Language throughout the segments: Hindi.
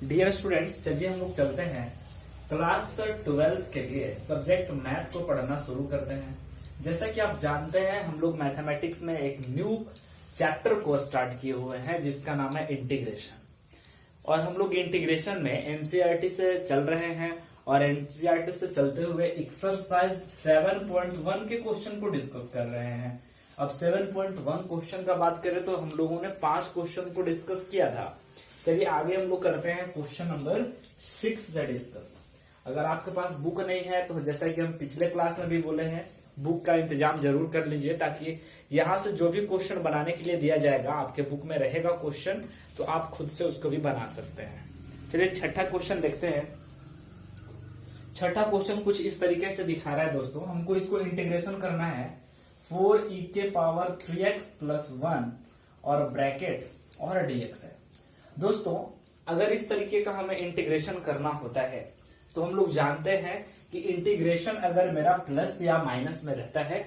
डियर स्टूडेंट्स, चलिए हम लोग चलते हैं क्लास 12 के लिए सब्जेक्ट मैथ को पढ़ना शुरू करते हैं। जैसा कि आप जानते हैं, हम लोग मैथमेटिक्स में एक न्यू चैप्टर को स्टार्ट किए हुए हैं जिसका नाम है इंटीग्रेशन। और हम लोग इंटीग्रेशन में एनसीईआरटी से चल रहे हैं और एनसीईआरटी से चलते हुए एक्सरसाइज 7.1 के क्वेश्चन को डिस्कस कर रहे हैं। अब 7.1 क्वेश्चन का बात करें तो हम लोगों ने 5 क्वेश्चन को डिस्कस किया था। चलिए आगे हम लोग करते हैं क्वेश्चन नंबर 6 से डिस्कस। अगर आपके पास बुक नहीं है तो जैसा कि हम पिछले क्लास में भी बोले हैं, बुक का इंतजाम जरूर कर लीजिए ताकि यहाँ से जो भी क्वेश्चन बनाने के लिए दिया जाएगा आपके बुक में रहेगा क्वेश्चन, तो आप खुद से उसको भी बना सकते हैं। चलिए छठा क्वेश्चन देखते हैं। छठा क्वेश्चन कुछ इस तरीके से दिखा रहा है दोस्तों, हमको इसको इंटीग्रेशन करना है 4e के पावर 3x प्लस 1 और ब्रैकेट और dx है। दोस्तों अगर इस तरीके का हमें इंटीग्रेशन करना होता है तो हम लोग जानते हैं कि इंटीग्रेशन अगर मेरा प्लस या माइनस में रहता है,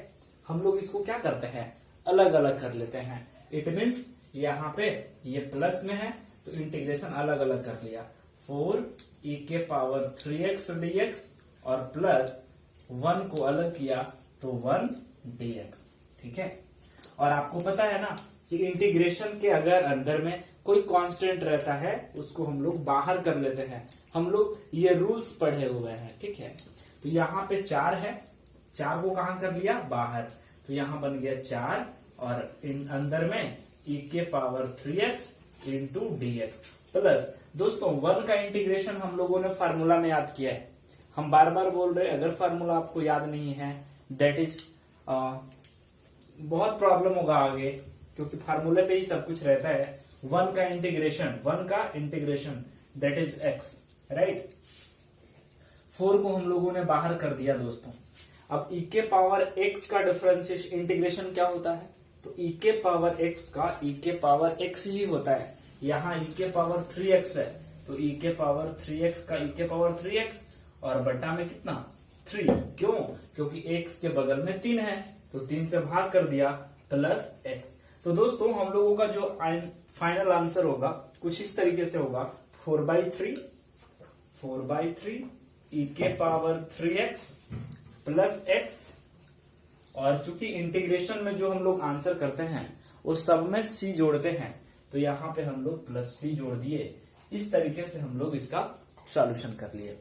हम लोग इसको क्या करते हैं, अलग अलग कर लेते हैं। इट मीन्स यहाँ पे ये प्लस में है तो इंटीग्रेशन अलग अलग कर लिया, 4e के पावर 3x dx और प्लस 1 को अलग किया तो 1 dx। ठीक है। और आपको पता है ना कि इंटीग्रेशन के अगर अंदर में कोई कांस्टेंट रहता है उसको हम लोग बाहर कर लेते हैं। हम लोग ये रूल्स पढ़े हुए हैं। ठीक है। तो यहाँ पे 4 है, 4 को कहां कर लिया, बाहर, तो यहाँ बन गया 4 और इन अंदर में e के power 3x into dx plus दोस्तों 1 का इंटीग्रेशन हम लोगों ने फार्मूला में याद किया है। हम बार बार बोल रहे हैं, अगर फार्मूला आपको याद नहीं है दैट इज बहुत प्रॉब्लम होगा आगे, क्योंकि फार्मूले पे ही सब कुछ रहता है। 1 का integration that is x, right. 4 को हम लोगों ने बाहर कर दिया दोस्तों। अब e के पावर x का डिफरेंशिएशन इंटीग्रेशन क्या होता है, तो e के पावर x का e के पावर x ही होता है। यहाँ e के पावर 3x है तो e के पावर 3x का e के पावर 3x और बटा में कितना 3। क्यों? क्योंकि x के बगल में 3 है तो 3 से भाग कर दिया प्लस x। तो दोस्तों हम लोगों का जो फाइनल आंसर होगा कुछ इस तरीके से होगा 4/3 e के पावर 3x प्लस x। और चूंकि इंटीग्रेशन में जो हम लोग आंसर करते हैं वो सब में c जोड़ते हैं, तो यहाँ पे हम लोग प्लस c जोड़ दिए। इस तरीके से हम लोग इसका सॉल्यूशन कर लिए।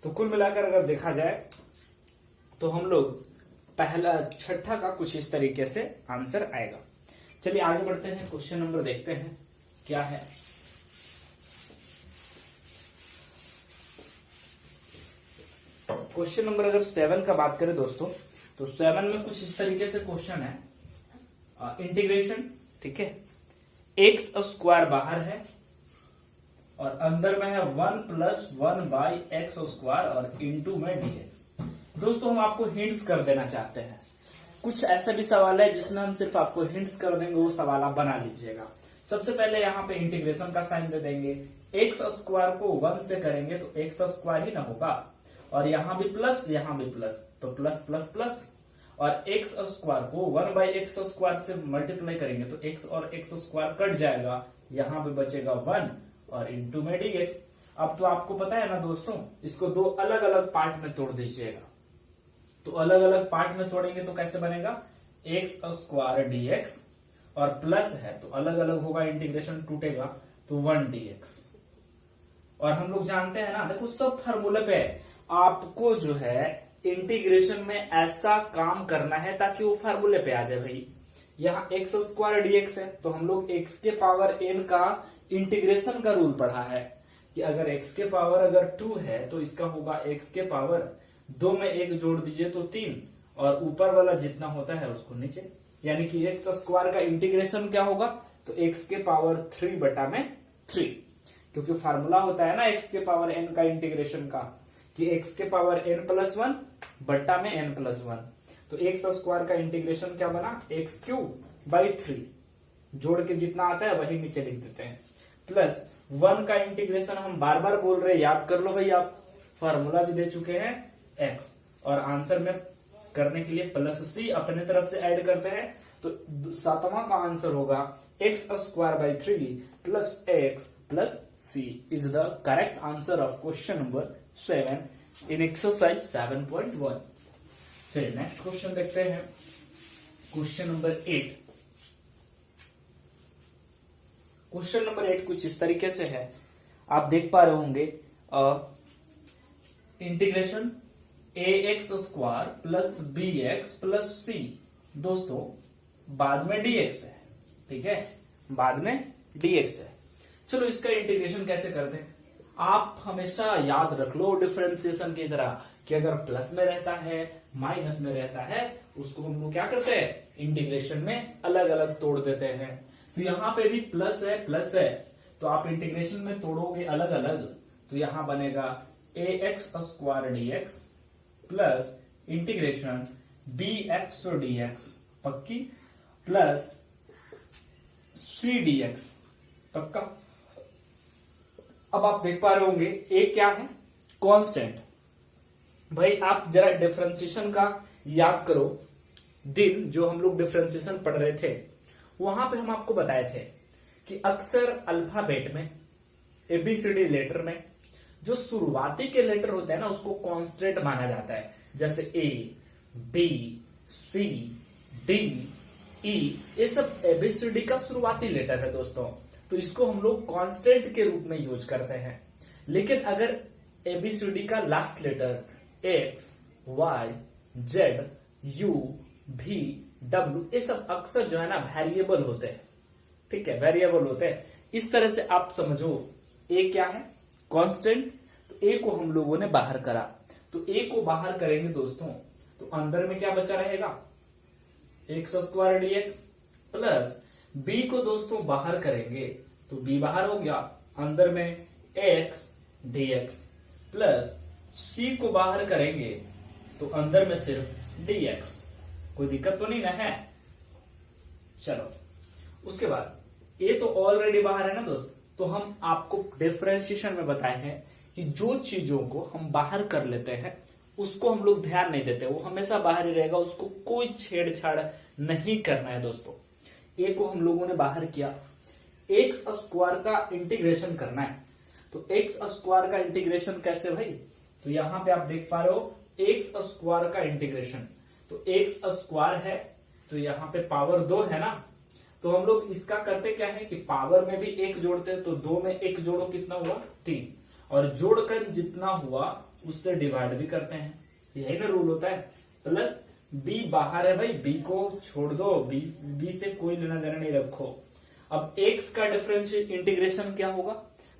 तो कुल मिलाकर अगर देखा जाए तो हम लोग छठा का कुछ इस तरीके से आंसर आएगा। चलिए आगे बढ़ते हैं, क्वेश्चन नंबर देखते हैं क्या है। क्वेश्चन नंबर अगर 7 का बात करें दोस्तों, तो 7 में कुछ इस तरीके से क्वेश्चन है, इंटीग्रेशन। ठीक है। एक्स स्क्वायर बाहर है और अंदर में है 1 प्लस 1/x² और इंटू में dx। दोस्तों हम आपको हिंट्स कर देना चाहते हैं। कुछ ऐसा भी सवाल है जिसमें हम सिर्फ आपको हिंट्स कर देंगे, वो सवाल आप बना लीजिएगा। सबसे पहले यहाँ पे इंटीग्रेशन का साइन दे देंगे, एक्स स्क्वायर को 1 से करेंगे तो एक्स स्क्वायर ही ना होगा, और यहाँ भी प्लस यहाँ भी प्लस, तो प्लस प्लस प्लस, और एक्स स्क्वायर को 1/x² से मल्टीप्लाई करेंगे तो x और x² कट जाएगा, यहाँ पे बचेगा 1 और इंटू में dx। अब तो आपको पता है ना दोस्तों, इसको 2 अलग अलग पार्ट में तोड़ दीजिएगा। तो अलग अलग पार्ट में तोड़ेंगे तो कैसे बनेगा, x² dx और प्लस है तो अलग अलग होगा, इंटीग्रेशन टूटेगा तो 1 dx। और हम लोग जानते हैं ना, देखो सब फार्मूले पे आपको जो है इंटीग्रेशन में ऐसा काम करना है ताकि वो फार्मूले पे आ जाए भाई। यहाँ x² dx है तो हम लोग x के पावर n का इंटीग्रेशन का रूल पढ़ा है कि अगर x के पावर अगर 2 है तो इसका होगा x के पावर 2 में 1 जोड़ दीजिए तो 3, और ऊपर वाला जितना होता है उसको नीचे, यानी कि x² का इंटीग्रेशन क्या होगा, तो x के पावर 3/3, क्योंकि फार्मूला होता है ना x के पावर n का इंटीग्रेशन का कि x के पावर n+1 बट्टा में n+1। तो x² का इंटीग्रेशन क्या बना, x³ जोड़ के जितना आता है वही नीचे लिख देते हैं, प्लस 1 का इंटीग्रेशन हम बार बार बोल रहे हैं, याद कर लो भाई, आप फार्मूला भी दे चुके हैं x, और आंसर में करने के लिए प्लस c अपने तरफ से ऐड करते हैं, तो 7वां का आंसर होगा x² 3 plus x plus c is the correct answer of question number 7 in exercise 7.1। चलिए नेक्स्ट क्वेश्चन देखते हैं, क्वेश्चन नंबर 8। क्वेश्चन नंबर 8 कुछ इस तरीके से है, आप देख पा रहे होंगे integration ax² plus bx plus c, दोस्तों बाद में dx है, ठीक है, बाद में dx है। चलो इसका इंटीग्रेशन कैसे करते हैं, आप हमेशा याद रख लो डिफरेंशिएशन की तरह कि अगर प्लस में रहता है माइनस में रहता है उसको हम लोग क्या करते हैं, इंटीग्रेशन में अलग अलग तोड़ देते हैं। तो यहाँ पे भी प्लस है तो आप इंटीग्रेशन में तोड़ोगे अलग अलग, तो यहां बनेगा ax² dx plus integration bx dx पक्की प्लस c dx पक्का। अब आप देख पा रहे होंगे a क्या है, कांस्टेंट। भाई आप जरा डिफरेंशिएशन का याद करो, दिन जो हम लोग डिफरेंशिएशन पढ़ रहे थे वहां पे हम आपको बताए थे कि अक्सर अल्फाबेट में ABCD लेटर में जो शुरुआती के लेटर होते हैं ना उसको कांस्टेंट माना जाता है, जैसे A, B, C, D, E, ये सब ABCD का शुरुआती लेटर है दोस्तों, तो इसको हम लोग कांस्टेंट के रूप में यूज करते हैं। लेकिन अगर ABCD का last letter X, Y, Z, U, V, W ये सब अक्सर जो है ना वेरिएबल होते हैं, ठीक है, वेरिएबल होते हैं। इस तरह से आप समझो A क्या है, कांस्टेंट, तो A को हम लोगों ने बाहर करा, तो A को बाहर करेंगे दोस्तों तो अंदर में क्या बचा रहेगा, x² dx प्लस B को दोस्तों बाहर करेंगे तो B बाहर हो गया, अंदर में x dx प्लस C को बाहर करेंगे तो अंदर में सिर्फ dx। कोई दिक्कत तो नहीं ना है। चलो उसके बाद A तो ऑलरेडी बाहर है ना दोस्त, तो हम आपको डिफरेंशिएशन में बताए हैं कि जो चीजों को हम बाहर कर लेते हैं उसको हम लोग ध्यान नहीं देते, वो हमेशा बाहर ही रहेगा, उसको कोई छेड़छाड़ नहीं करना है दोस्तों। A को हम लोगों ने बाहर किया, x² का इंटीग्रेशन करना है, तो x² का इंटीग्रेशन कैसे भाई, तो यहां पे आप देख पा रहे हो x² का इंटीग्रेशन, तो x² है तो यहाँ पे पावर 2 है ना, तो हम लोग इसका करते क्या है कि पावर में भी 1 जोड़ते हैं, तो 2 में 1 जोड़ो कितना हुआ 3, और जोड़कर जितना हुआ उससे डिवाइड भी करते हैं, यही ना रूल होता है। प्लस b बाहर है भाई, b को छोड़ दो, b से कोई लेना देना नहीं रखो। अब x का डिफरेंशियल इंटीग्रेशन क्या होगा,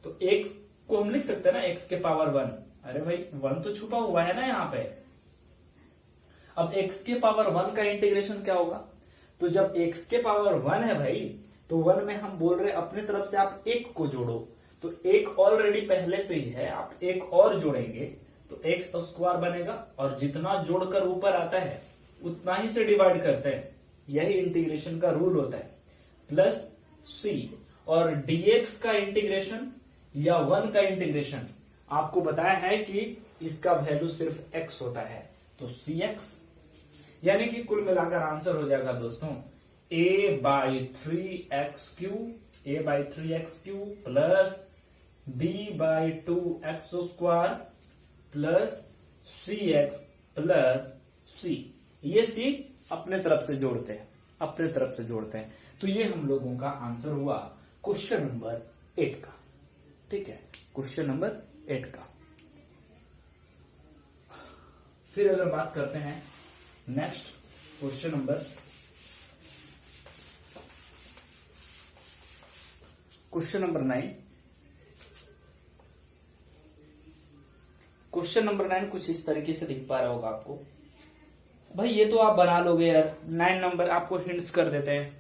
तो x को हम लिख सकते हैं ना x के पावर 1, अरे भाई 1 तो छुपा हुआ है ना यहाँ पे। अब x के पावर 1 का इंटीग्रेशन क्या होगा, तो जब x के पावर 1 है भाई तो 1 में हम बोल रहे अपने तरफ से आप 1 को जोड़ो, तो 1 ऑलरेडी पहले से ही है, आप 1 और जोड़ेंगे तो x² बनेगा, और जितना जोड़कर ऊपर आता है उतना ही से डिवाइड करते हैं, यही इंटीग्रेशन का रूल होता है। प्लस c, और dx का इंटीग्रेशन या 1 का इंटीग्रेशन आपको बताया है कि इसका वैल्यू सिर्फ x होता है, तो cx, यानी कि कुल मिलाकर आंसर हो जाएगा दोस्तों a/3x³ plus b/2x² plus cx plus c। ये c अपने तरफ से जोड़ते हैं, अपने तरफ से जोड़ते हैं, तो ये हम लोगों का आंसर हुआ क्वेश्चन नंबर 8 का, ठीक है, क्वेश्चन नंबर 8 का। फिर अगर बात करते हैं next question number 9। Question number 9 कुछ इस तरीके से दिख पा रहा होगा आपको। भाई ये तो आप बना लोगे यार, 9 नंबर आपको हिंट्स कर देते हैं।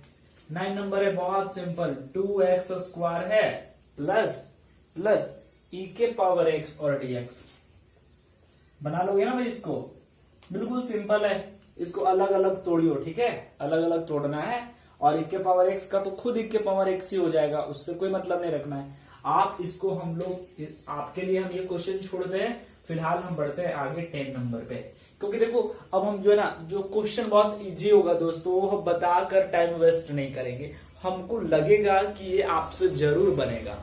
9 नंबर है बहुत सिंपल, 2x² है प्लस e के पावर x और dx। बना लोगे ना भाई, इसको बिल्कुल सिंपल है, इसको अलग अलग तोड़ियो, ठीक है, अलग अलग तोड़ना है, और e के पावर x का तो खुद e के पावर x ही हो जाएगा, उससे कोई मतलब नहीं रखना है। आप इसको हम लोग आपके लिए हम ये क्वेश्चन छोड़ते हैं, फिलहाल हम बढ़ते हैं आगे 10 नंबर पे, क्योंकि देखो अब हम जो है ना, जो क्वेश्चन बहुत इजी होगा दोस्तों वो हम बताकर टाइम वेस्ट नहीं करेंगे, हमको लगेगा कि ये आपसे जरूर बनेगा,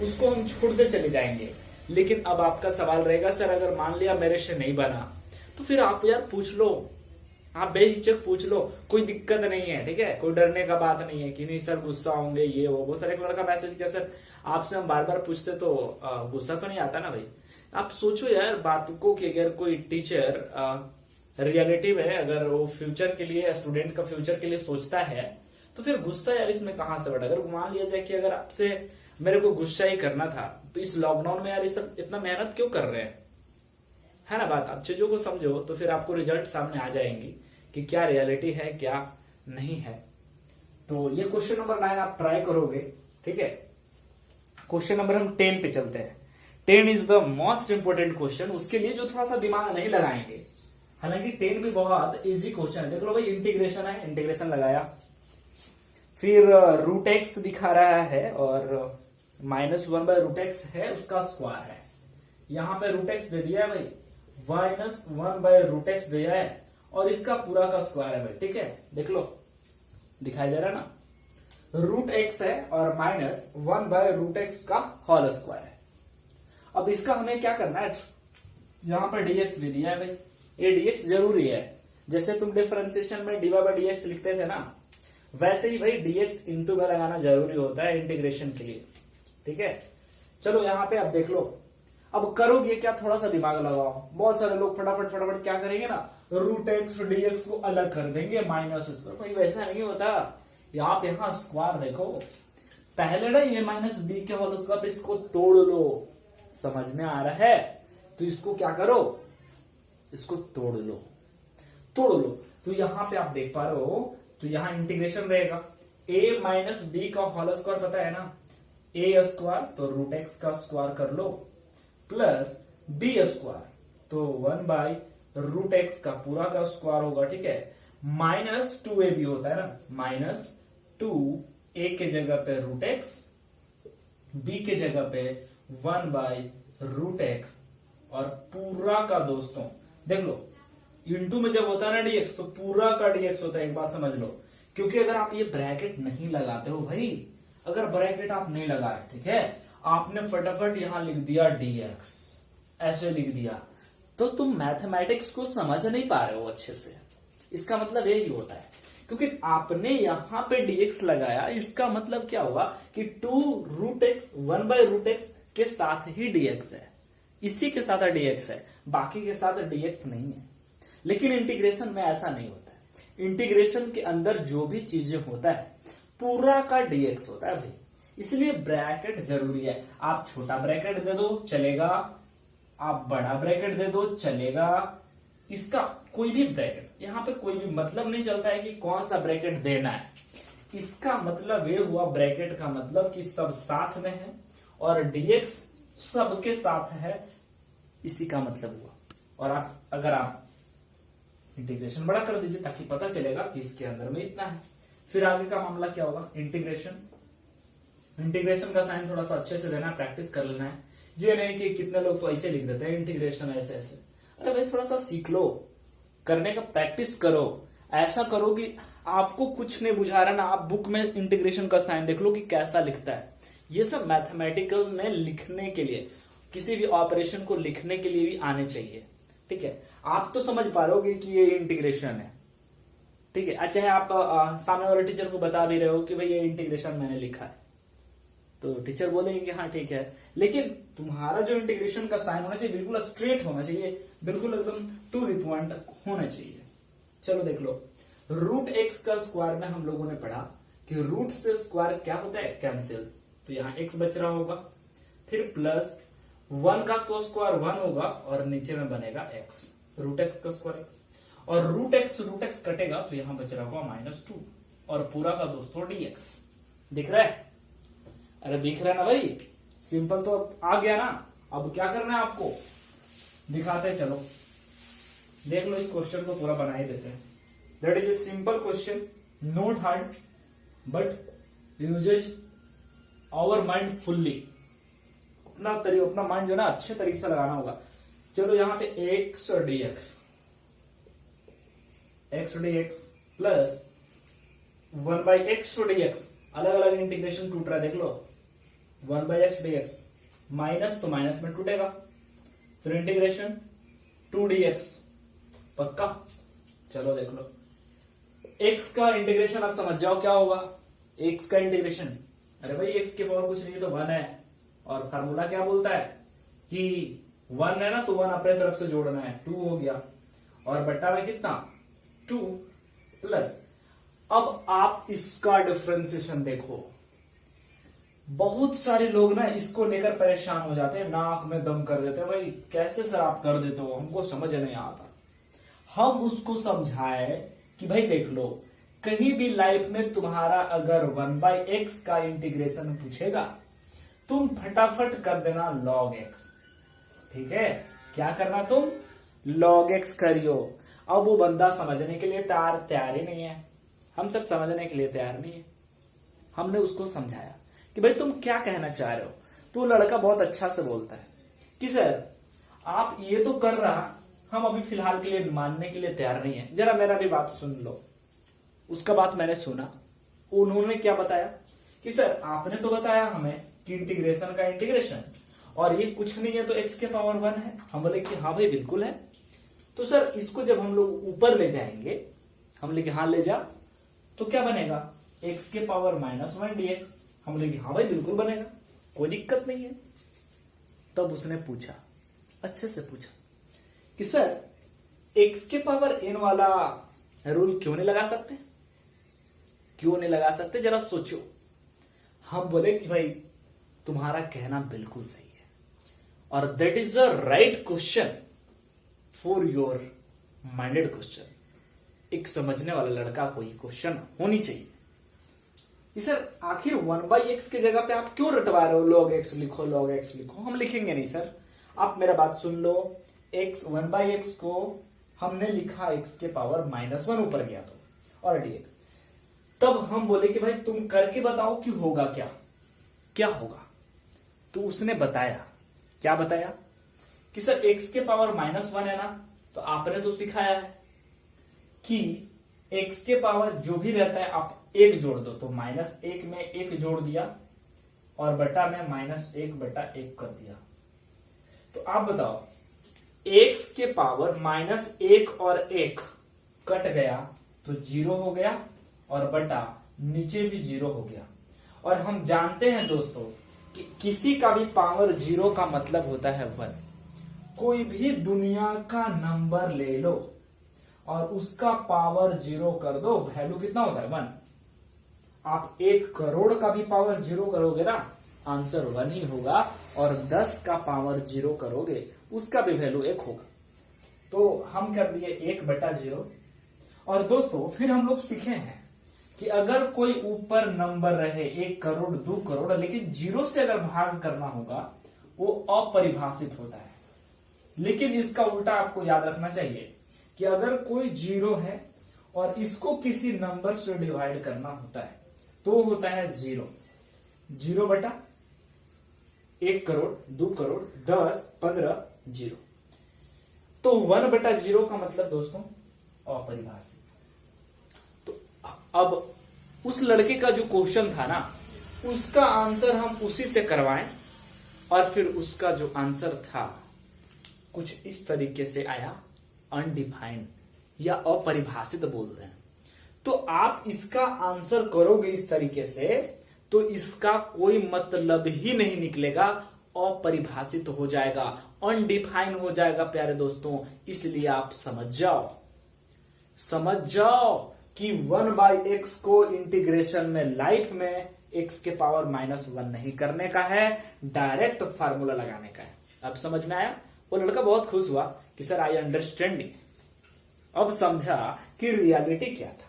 उसको हम छोड़ते चले जाएंगे। लेकिन अब आपका सवाल रहेगा सर अगर मान लिया मेरे से नहीं बना, तो फिर आप यार पूछ लो, आप बेहिचक पूछ लो, कोई दिक्कत नहीं है, ठीक है, कोई डरने का बात नहीं है कि नहीं सर गुस्सा होंगे ये वो सर। एक लड़का मैसेज किया सर आपसे हम बार बार पूछते तो गुस्सा तो नहीं आता ना भाई। आप सोचो यार बात को कि अगर कोई टीचर रियलिटिव है, अगर वो फ्यूचर के लिए, स्टूडेंट का फ्यूचर के लिए सोचता है, तो फिर गुस्सा यार इसमें कहां से बढ़ा। अगर मान लिया जाए कि अगर आपसे मेरे को गुस्सा ही करना था, तो इस लॉकडाउन में यार इस इतना मेहनत क्यों कर रहे हैं, है ना बात। आप चीजों को समझो तो फिर आपको रिजल्ट सामने आ जाएंगी कि क्या रियलिटी है क्या नहीं है। तो ये क्वेश्चन नंबर 9 आप ट्राई करोगे, ठीक है। क्वेश्चन नंबर हम 10 पे चलते हैं। 10 is the most important question, उसके लिए जो थोड़ा सा दिमाग नहीं लगाएंगे। हालांकि 10 भी बहुत इजी क्वेश्चन है। देख लो भाई, इंटीग्रेशन है, इंटीग्रेशन लगाया, फिर रूट एक्स दिखा रहा है और -1/√x है, उसका स्क्वायर है। यहां पे रूट एक्स दे दिया है भाई, -1/√x दिया है और इसका पूरा का स्क्वायर है भाई, ठीक है। देख लो दिखाई दे रहा है ना, रूट एक्स है और -1/√x का होल स्क्वायर है। अब इसका हमें क्या करना है, यहां पर dx भी दिया है भाई, ये dx जरूरी है। जैसे तुम डिफरेंशिएशन में dy/dx लिखते थे ना, वैसे ही भाई dx इंटू में लगाना जरूरी होता है इंटीग्रेशन के लिए, ठीक है। चलो यहां पे अब देख लो, अब करोगे क्या, थोड़ा सा दिमाग लगाओ। बहुत सारे लोग फटाफट क्या करेंगे ना, रूट एक्स और dx को अलग कर देंगे माइनस स्क्वायर। भाई वैसा नहीं होता, आप यहाँ स्क्वायर देखो, पहले ना ये -b के होल स्क्वायर, इसको तोड़ लो, समझ में आ रहा है। तो इसको क्या करो, इसको तोड़ लो। तो यहाँ पे आप देख पा रहे हो, तो यहाँ इंटीग्रेशन रहेगा, a - b का होल स्क्वायर पता है ना, a स्क्वायर तो रूट एक्स का स्क्वायर कर लो, प्लस b स्क्वायर तो 1/√x का पूरा का स्क्वायर होगा, ठीक है। -2ab होता है ना, -2a के जगह पे रूट एक्स, b के जगह पे 1/√x और पूरा का दोस्तों देख लो, इंटू में जब होता है ना dx, तो पूरा का dx होता है। एक बात समझ लो, क्योंकि अगर आप ये ब्रैकेट नहीं लगाते हो भाई, अगर ब्रैकेट आप नहीं लगाए, ठीक है, आपने फटाफट यहां लिख दिया dx, ऐसे लिख दिया, तो तुम मैथमेटिक्स को समझ नहीं पा रहे हो अच्छे से। इसका मतलब यही होता है, क्योंकि आपने यहां पे dx लगाया, इसका मतलब क्या हुआ कि 2√x 1/√x के साथ ही dx है, इसी के साथ dx है, बाकी के साथ dx नहीं है। लेकिन इंटीग्रेशन में ऐसा नहीं होता है। इंटीग्रेशन के अंदर जो भी चीजें होता है पूरा का dx होता है भाई, इसलिए ब्रैकेट जरूरी है। आप छोटा ब्रैकेट दे दो चलेगा, आप बड़ा ब्रैकेट दे दो चलेगा, इसका कोई भी ब्रैकेट, यहाँ पे कोई भी मतलब नहीं चलता है कि कौन सा ब्रैकेट देना है। इसका मतलब ये हुआ, ब्रैकेट का मतलब कि सब साथ में है और dx सबके साथ है, इसी का मतलब हुआ। और आप अगर आप इंटीग्रेशन बड़ा कर दीजिए ताकि पता चलेगा कि इसके अंदर में इतना है। फिर आगे का मामला क्या होगा, इंटीग्रेशन का साइन थोड़ा सा अच्छे से देना, प्रैक्टिस कर लेना है। ये नहीं कि कितने लोग तो ऐसे लिख देते हैं इंटीग्रेशन ऐसे ऐसे। अरे भाई थोड़ा सा सीख लो, करने का प्रैक्टिस करो। ऐसा करो कि आपको कुछ नहीं बुझा रहा ना, आप बुक में इंटीग्रेशन का साइन देख लो कि कैसा लिखता है। ये सब मैथमेटिकल में लिखने के लिए, किसी भी ऑपरेशन को लिखने के लिए भी आने चाहिए, ठीक है। आप तो समझ पा रहे कि ये इंटीग्रेशन है, ठीक है। अच्छा है, आप सामने वाले टीचर को बता भी रहे हो कि भाई ये इंटीग्रेशन मैंने लिखा है, तो टीचर बोलेंगे हाँ ठीक है, लेकिन तुम्हारा जो इंटीग्रेशन का साइन होना चाहिए बिल्कुल स्ट्रेट होना चाहिए, बिल्कुल एकदम टू द पॉइंट होना चाहिए। चलो देख लो, रूट एक्स का स्क्वायर में हम लोगों ने पढ़ा कि रूट से स्क्वायर क्या होता है, कैंसिल, तो यहाँ एक्स बच रहा होगा, फिर प्लस 1 का तो स्क्वायर 1 होगा और नीचे में बनेगा एक्स, रूट एक्स का स्क्वायर, और रूट एक्स कटेगा तो यहां बच रहा होगा -2 और पूरा का दोस्तों dx। दिख रहा है, अरे दिख रहा है ना भाई, सिंपल तो आ गया ना। अब क्या करना है आपको, दिखाते हैं, चलो देख लो, इस क्वेश्चन को पूरा बना ही देते हैं। That is a simple question, not hard, but uses our mind fully. अपना माइंड जो ना अच्छे तरीके से लगाना होगा। चलो यहाँ पे x और dx प्लस 1/x और dx, अलग अलग इंटीग्रेशन टूट रहा है, देख लो, 1/x माइनस तो माइनस में टूटेगा, फिर इंटीग्रेशन 2dx, पक्का। चलो देख लो, x का इंटीग्रेशन आप समझ जाओ क्या होगा। x का इंटीग्रेशन, अरे भाई x के पावर कुछ नहीं तो 1 है, और फार्मूला क्या बोलता है कि 1 है ना, तो 1 अपने तरफ से जोड़ना है, 2 हो गया, और बट्टा में कितना 2 प्लस। अब आप इसका डिफरेंशिएशन देखो, बहुत सारे लोग ना इसको लेकर परेशान हो जाते हैं, नाक में दम कर देते हैं, भाई कैसे सर आप कर देते हो, हमको समझ नहीं आता। हम उसको समझाए कि भाई देख लो, कहीं भी लाइफ में तुम्हारा अगर 1/x का इंटीग्रेशन पूछेगा, तुम फटाफट कर देना log x, ठीक है। क्या करना तुम, log x करियो। अब वो बंदा समझने के लिए तैयार ही नहीं है, हम सर समझने के लिए तैयार नहीं है। हमने उसको समझाया कि भाई तुम क्या कहना चाह रहे हो, तो लड़का बहुत अच्छा से बोलता है कि सर आप ये तो कर रहा, हम अभी फिलहाल के लिए मानने के लिए तैयार नहीं है, जरा मेरा भी बात सुन लो। उसका बात मैंने सुना, उन्होंने क्या बताया कि सर आपने तो बताया हमें कि इंटीग्रेशन का इंटीग्रेशन, और ये कुछ नहीं है तो x के पावर 1 है। हम बोले कि हाँ भाई बिल्कुल है। तो सर इसको जब हम लोग ऊपर ले जाएंगे, हम बोले कि हाँ ले जा, तो क्या बनेगा x के पावर -1 dx। हम बोले कि हाँ भाई बिल्कुल बनेगा, कोई दिक्कत नहीं है। तब उसने पूछा, अच्छे से पूछा कि सर x के पावर n वाला रूल क्यों नहीं लगा सकते, क्यों नहीं लगा सकते, जरा सोचो। हम बोले कि भाई तुम्हारा कहना बिल्कुल सही है, और that is the right question for your minded question. एक समझने वाला लड़का को ये क्वेश्चन होनी चाहिए कि सर आखिर 1/x की जगह पे आप क्यों रटवा रहे हो, log x लिखो, log x लिखो। हम लिखेंगे नहीं सर, आप मेरा बात सुन लो। x 1/x को हमने लिखा x के पावर -1 ऊपर गया तो, और dx। तब हम बोले कि भाई तुम करके बताओ कि होगा क्या, क्या होगा। तो उसने बताया, क्या बताया कि सर x के पावर -1 है ना, तो आपने तो सिखाया है कि x के पावर जो भी रहता है आप 1 जोड़ दो, तो -1 में 1 जोड़ दिया, और बटा में -1/1 कर दिया। तो आप बताओ, x के पावर -1 और 1 कट गया तो 0 हो गया, और बटा नीचे भी 0 हो गया। और हम जानते हैं दोस्तों कि किसी का भी पावर 0 का मतलब होता है 1। कोई भी दुनिया का नंबर ले लो और उसका पावर 0 कर दो, वैल्यू कितना होता है 1। आप 1 करोड़ का भी पावर 0 करोगे ना, आंसर 1 ही होगा, और 10 का पावर 0 करोगे उसका भी वैल्यू 1 होगा। तो हम कर दिए 1/0। और दोस्तों फिर हम लोग सीखे हैं कि अगर कोई ऊपर नंबर रहे 1 करोड़ 2 करोड़, लेकिन 0 से अगर भाग करना होगा वो अपरिभाषित होता है। लेकिन इसका उल्टा आपको याद रखना चाहिए कि अगर कोई 0 है और इसको किसी नंबर से डिवाइड करना होता है तो होता है 0। 0/1 करोड़ 2 करोड़ 10 15 0। तो 1/0 का मतलब दोस्तों अपरिभाषित। तो अब उस लड़के का जो क्वेश्चन था ना, उसका आंसर हम उसी से करवाएं, और फिर उसका जो आंसर था कुछ इस तरीके से आया, अनडिफाइंड या अपरिभाषित बोल रहे हैं। तो आप इसका आंसर करोगे इस तरीके से तो इसका कोई मतलब ही नहीं निकलेगा, अपरिभाषित हो जाएगा, अनडिफाइन हो जाएगा प्यारे दोस्तों। इसलिए आप समझ जाओ कि 1/x को इंटीग्रेशन में लाइफ में x के पावर -1 नहीं करने का है, डायरेक्ट फार्मूला लगाने का है। अब समझ में आया? वो लड़का बहुत खुश हुआ कि सर आई अंडरस्टैंडिंग। अब समझा कि रियलिटी क्या था,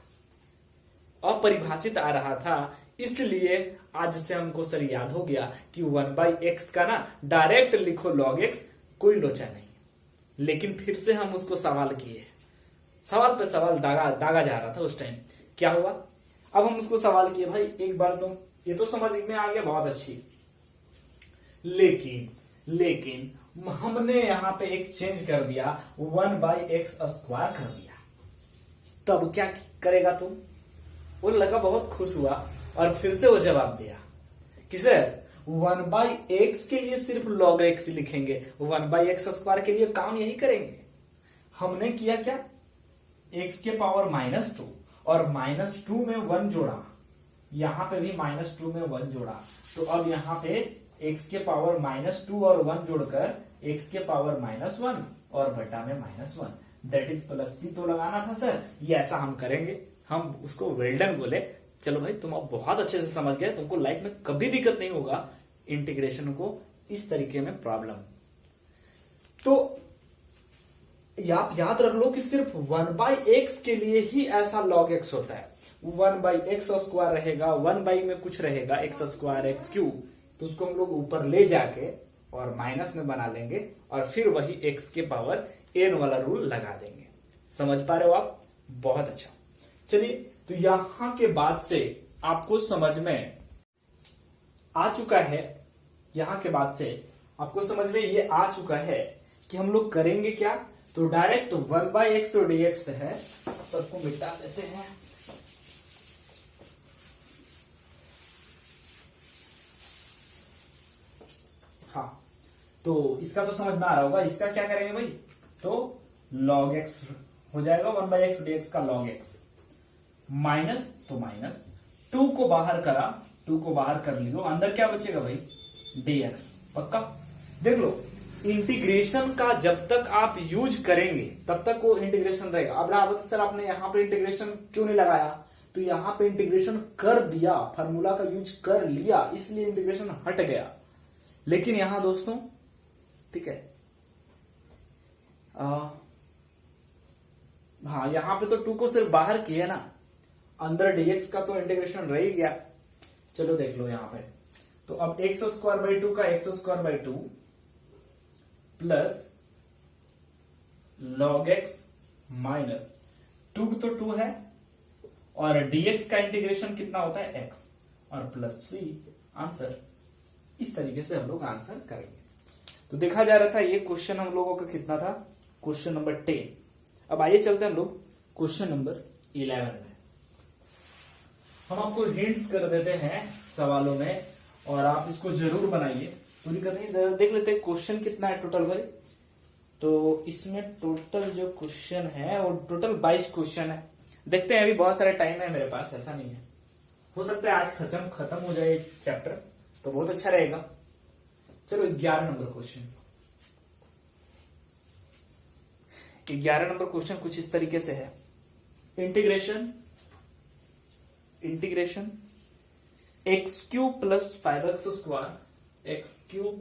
अपरिभाषित आ रहा था, इसलिए आज से हमको सर याद हो गया कि 1/x का ना डायरेक्ट लिखो log x, कोई लोचा नहीं। लेकिन फिर से हम उसको सवाल किए, सवाल पे सवाल दागा जा रहा था उस टाइम। क्या हुआ, अब हम उसको सवाल किए, भाई एक बार तुम ये तो समझ में आ गया, बहुत अच्छी, लेकिन हमने यहां पे एक चेंज कर दिया, 1/x² कर दिया, तब क्या करेगा तुम? वो लड़का बहुत खुश हुआ और फिर से वो जवाब दिया कि सर 1/x के लिए सिर्फ log x लिखेंगे, 1/x² के लिए काम यही करेंगे। हमने किया क्या, x के पावर -2 और -2 में 1 जोड़ा, यहां पे भी -2 में 1 जोड़ा, तो अब यहां पे x के पावर -2 और 1 जोड़कर x के पावर -1 और बटा में -1 दैट इज +3 तो लगाना था सर, ये ऐसा हम करेंगे, हम उसको वेल डन बोले। चलो भाई तुम अब बहुत अच्छे से समझ गए, तुमको लाइफ में कभी दिक्कत नहीं होगा इंटीग्रेशन को इस तरीके में प्रॉब्लम। तो आप याद रख लो कि सिर्फ 1/x के लिए ही ऐसा log x होता है, 1/x² रहेगा, 1 में कुछ रहेगा x² x3, तो उसको हम लोग ऊपर ले जाके और माइनस में बना लेंगे और फिर वही x के पावर n वाला रूल लगा देंगे। समझ पा रहे हो आप? बहुत अच्छा। चलिए, तो यहां के बाद से आपको समझ में आ चुका है, यहां के बाद से आपको समझ में ये आ चुका है कि हम लोग करेंगे क्या। तो डायरेक्ट 1/x और dx है, सबको मिटा देते हैं। हाँ, तो इसका तो समझ में आ रहा होगा। इसका क्या करेंगे भाई, तो log x हो जाएगा, 1/x dx का log x माइनस, तो माइनस 2 को बाहर करा, 2 को बाहर कर लियो, अंदर क्या बचेगा भाई, dx। पक्का देख लो, इंटीग्रेशन का जब तक आप यूज करेंगे तब तक वो इंटीग्रेशन रहेगा। अब रावत सर आपने यहाँ पे इंटीग्रेशन क्यों नहीं लगाया, तो यहाँ पे इंटीग्रेशन कर दिया, फार्मूला का यूज कर लिया, इसलिए इंटीग्रेशन हट गया। लेकिन यहां दोस्तों, ठीक है, हाँ यहां पे तो 2 को सिर्फ बाहर किया ना, अंदर dx का तो इंटीग्रेशन रह ही गया। चलो देख लो यहां पे, तो अब x² 2 का x² 2 plus log x minus 2 तो 2 है और dx का इंटीग्रेशन कितना होता है x और +3 आंसर। इस तरीके से हम लोग आंसर करेंगे। तो देखा जा रहा था ये क्वेश्चन हम लोगों का कितना था, क्वेश्चन नंबर 10। अब आइए चलते हैं हम लोग क्वेश्चन नंबर 11 में। हम आपको हिंट्स कर देते हैं सवालों में और आप इसको जरूर बनाइए, पूरी करनी। देख लेते हैं क्वेश्चन कितना है टोटल भाई। तो इसमें टोटल जो क्वेश्चन है वो टोटल 22 क्वेश्चन है। देखते हैं, अभी बहुत सारा टाइम है मेरे पास, ऐसा नहीं है, हो सकता है आज खत्म हो जाए चैप्टर तो बहुत अच्छा रहेगा। चलो 11 नंबर क्वेश्चन। 11 नंबर क्वेश्चन कुछ इस तरीके से है, integration x³ + 5x² x³ +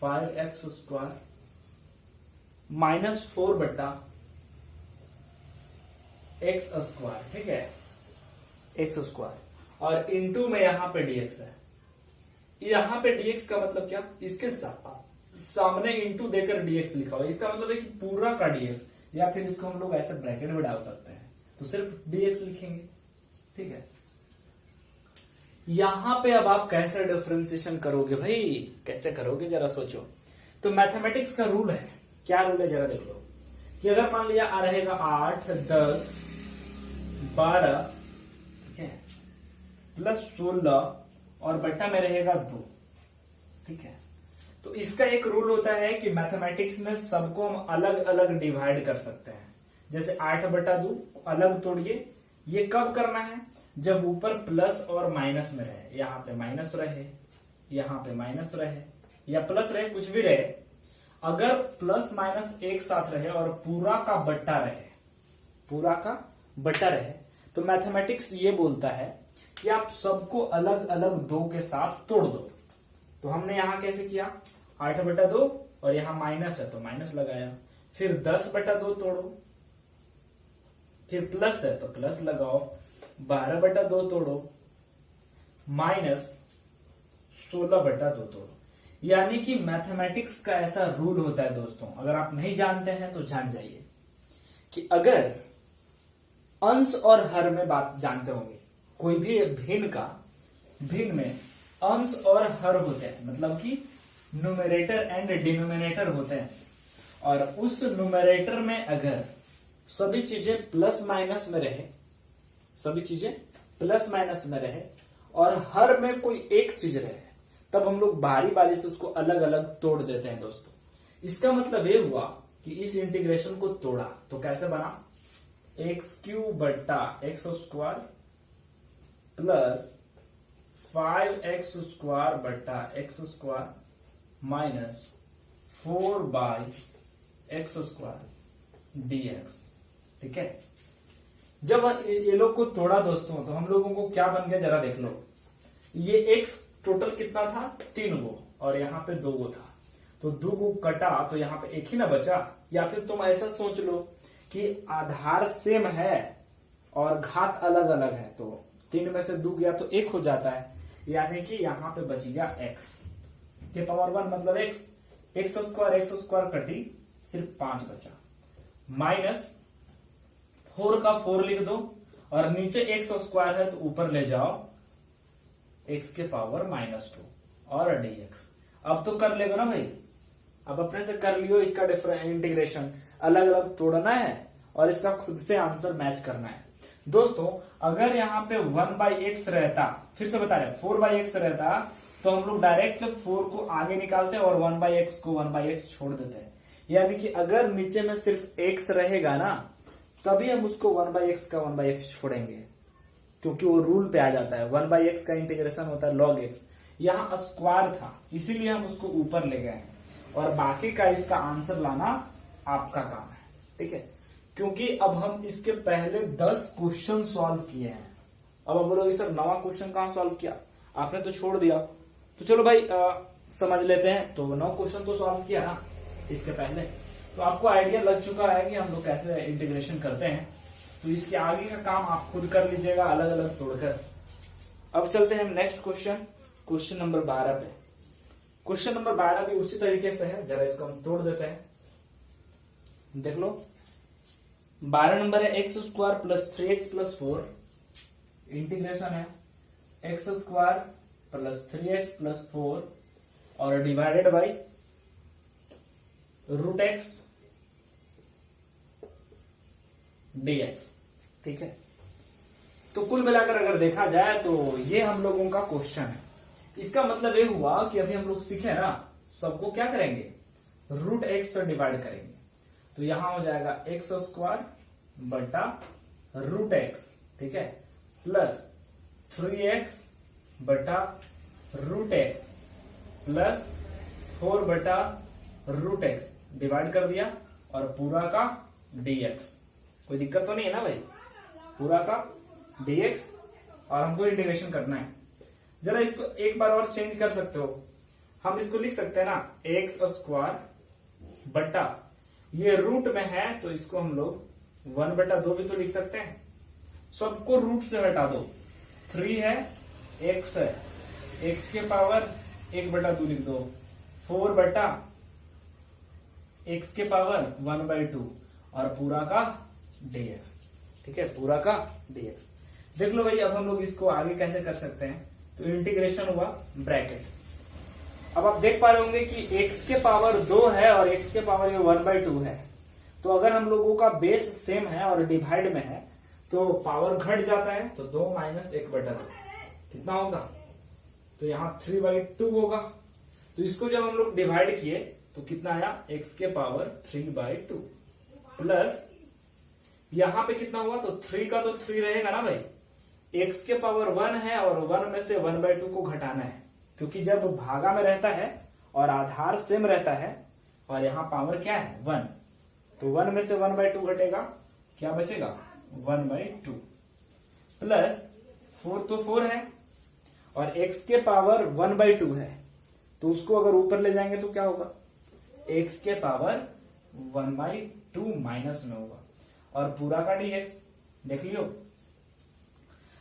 5x² -4 बटा x², ठीक है, x² और इंटू में यहां पे dx है। यहां पे dx का मतलब क्या, इसके सामने इंटू देकर dx लिखा हुआ, इसका मतलब है कि पूरा का dx, या फिर इसको हम लोग ऐसे ब्रैकेट में डाल सकते हैं, तो सिर्फ dx लिखेंगे, ठीक है। यहां पे अब आप कैसे डिफरेंशिएशन करोगे भाई, कैसे करोगे जरा सोचो। तो मैथमेटिक्स का रूल है, क्या रूल है जरा देख लो, कि अगर मान लिया आ रहेगा 8, 10, 12, ठीक है, प्लस 16 और बटा में रहेगा 2, ठीक है। तो इसका एक रूल होता है कि मैथमेटिक्स में सबको हम अलग अलग डिवाइड कर सकते हैं। जैसे 8/2 अलग तोड़िए, ये कब करना है, जब ऊपर प्लस और माइनस में रहे, यहाँ पे माइनस रहे, यहाँ पे माइनस रहे या प्लस रहे, कुछ भी रहे। अगर प्लस माइनस एक साथ रहे और पूरा का बट्टा रहे, पूरा का बट्टा रहे, तो मैथमेटिक्स ये बोलता है कि आप सबको अलग अलग 2 के साथ तोड़ दो। तो हमने यहां कैसे किया, 8/2 और यहां माइनस है तो माइनस लगाया, फिर 10/2 तोड़ो, फिर प्लस है तो प्लस लगाओ, 12/2 तोड़ो, -16/2 तोड़ो। यानी कि मैथमेटिक्स का ऐसा रूल होता है दोस्तों, अगर आप नहीं जानते हैं तो जान जाइए, कि अगर अंश और हर में बात जानते होंगे, कोई भी भिन्न में अंश और हर होते हैं, मतलब कि न्यूमरेटर एंड डिनोमिनेटर होते हैं, और उस न्यूमरेटर में अगर सभी चीजें प्लस माइनस में रहे, सभी चीजें प्लस माइनस में रहे और हर में कोई एक चीज रहे, तब हम लोग बारी बारी से उसको अलग अलग तोड़ देते हैं दोस्तों। इसका मतलब ये हुआ कि इस इंटीग्रेशन को तोड़ा तो कैसे बना, x³ बट्टा एक्स स्क्वायर प्लस 5x² बट्टा x square minus 4/x² dx। ठीक है, जब ये लोग को तोड़ा दोस्तों तो हम लोगों को क्या बन गया जरा देख लो। ये x टोटल कितना था, 3 गो, और यहाँ पे 2 गो था, तो 2 गो कटा तो यहाँ पे एक ही ना बचा। या फिर तुम ऐसा सोच लो कि आधार सेम है और घात अलग अलग है, तो 3 में से 2 गया तो 1 हो जाता है, यानी कि यहाँ पे बच गया x के पावर 1 मतलब एक्स स्क्वायर कटी, सिर्फ 5 बचा, माइनस 4 का 4 लिख दो, और नीचे एक्स स्क्वायर है तो ऊपर ले जाओ x के पावर -2 और dx। अब तो कर लेगा ना भाई, अब अपने से कर लियो। इसका इंटीग्रेशन अलग अलग तोड़ना है और इसका खुद से आंसर मैच करना है दोस्तों। अगर यहाँ पे 1/x रहता, फिर से बता रहे 4/x रहता, तो हम लोग डायरेक्ट 4 को आगे निकालते और 1/x को 1/x छोड़ देते हैं। यानी कि अगर नीचे में सिर्फ x रहेगा ना, तभी हम उसको 1/x का 1/x छोड़ेंगे, क्योंकि वो रूल पे आ जाता है। 1/x का इंटीग्रेशन होता है log x, यहाँ स्क्वायर था इसीलिए हम उसको ऊपर ले गए, और बाकी का इसका आंसर लाना आपका काम है। ठीक है, क्योंकि अब हम इसके पहले 10 क्वेश्चन सॉल्व किए हैं। अब हम बोलोगे सर 9वां क्वेश्चन कहाँ सॉल्व किया, आपने तो छोड़ दिया। तो चलो भाई समझ लेते हैं। तो 9 क्वेश्चन तो सॉल्व किया ना इसके पहले, तो आपको आइडिया लग चुका है कि हम लोग कैसे इंटीग्रेशन करते हैं। तो इसके आगे का काम आप खुद कर लीजिएगा अलग अलग तोड़कर। अब चलते हैं नेक्स्ट क्वेश्चन नंबर 12 पे। क्वेश्चन नंबर 12 भी उसी तरीके से है, जरा इसको हम तोड़ देते हैं। देख लो 12 नंबर है x² plus 3x plus 4, integration है x² प्लस 3x प्लस 4 और डिवाइडेड बाई √x dx। ठीक है, तो कुल मिलाकर अगर देखा जाए तो ये हम लोगों का क्वेश्चन है। इसका मतलब ये हुआ कि अभी हम लोग सीखे ना, सबको क्या करेंगे, √x से डिवाइड करेंगे। तो यहां हो जाएगा x² बटा √x, ठीक है, प्लस 3x बटा √x प्लस 4 बटा √x डिवाइड कर दिया, और पूरा का dx। कोई दिक्कत तो नहीं है ना भाई, पूरा का dx, और हमको इंटीग्रेशन करना है। जरा इसको एक बार और चेंज कर सकते हो, हम इसको लिख सकते हैं ना x² बटा, ये रूट में है तो इसको हम लोग 1/2 भी तो लिख सकते हैं। सबको रूट से हटा दो, 3 है, x है, x के पावर 1/2 लिख दो, 4 बटा x के पावर 1/2 और पूरा का dx। ठीक है, पूरा का dx। देख लो भाई, अब हम लोग इसको आगे कैसे कर सकते हैं। तो इंटीग्रेशन हुआ ब्रैकेट। अब आप देख पा रहे होंगे कि x के पावर 2 है और x के पावर 1/2 है। तो अगर हम लोगों का बेस सेम है और डिवाइड में है तो पावर घट जाता है, तो 2 - 1/2 कितना होगा, तो यहाँ 3/2 होगा। तो इसको जब हम लोग डिवाइड किए तो कितना आया, x के पावर 3/2 प्लस यहाँ पे कितना हुआ, तो 3 का तो 3 रहेगा ना भाई, x के पावर 1 है और 1 में से 1/2 को घटाना है, क्योंकि जब भागा में रहता है और आधार सेम रहता है और यहाँ पावर क्या है 1, तो 1 में से 1/2 घटेगा, क्या बचेगा 1/2 प्लस 4 तो 4 है और x के पावर 1/2 है, तो उसको अगर ऊपर ले जाएंगे तो क्या होगा, x के पावर 1/2 माइनस में होगा, और पूरा का dx। देख लियो,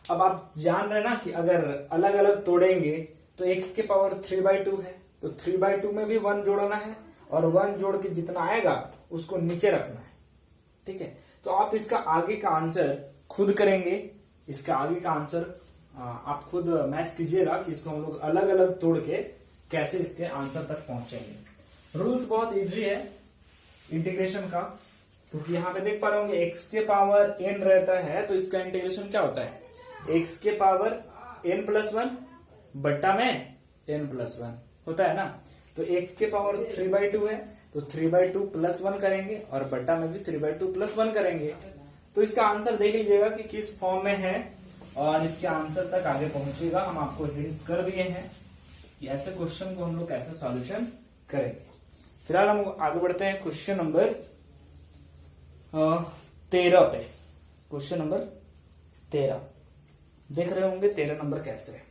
अब आप जान रहे ना कि अगर अलग अलग तोड़ेंगे तो x के पावर 3/2 है, तो 3/2 में भी 1 जोड़ना है और 1 जोड़ के जितना आएगा उसको नीचे रखना है। ठीक है, तो आप इसका आगे का आंसर खुद करेंगे, इसका आगे का आंसर आप खुद मैच कीजिएगा कि इसको हम लोग अलग अलग तोड़ के कैसे इसके आंसर तक पहुंचेंगे। रूल्स बहुत इजी है इंटीग्रेशन का, क्योंकि यहाँ पे देख पा रहे होंगे x के पावर n रहता है तो इसका इंटीग्रेशन क्या होता है, x के पावर n+1 बट्टा में n+1 होता है ना। तो x के पावर 3/2 है, तो 3/2 + 1 करेंगे और बट्टा में भी 3/2 + 1 करेंगे। तो इसका आंसर देख लीजिएगा कि किस फॉर्म में है और इसके आंसर तक आगे पहुंचेगा। हम आपको हिंट्स कर दिए हैं कि ऐसे क्वेश्चन को हम लोग कैसे सॉल्यूशन करेंगे। फिलहाल हम आगे बढ़ते हैं क्वेश्चन नंबर 13 पे। क्वेश्चन नंबर 13 देख रहे होंगे 13 नंबर कैसे है।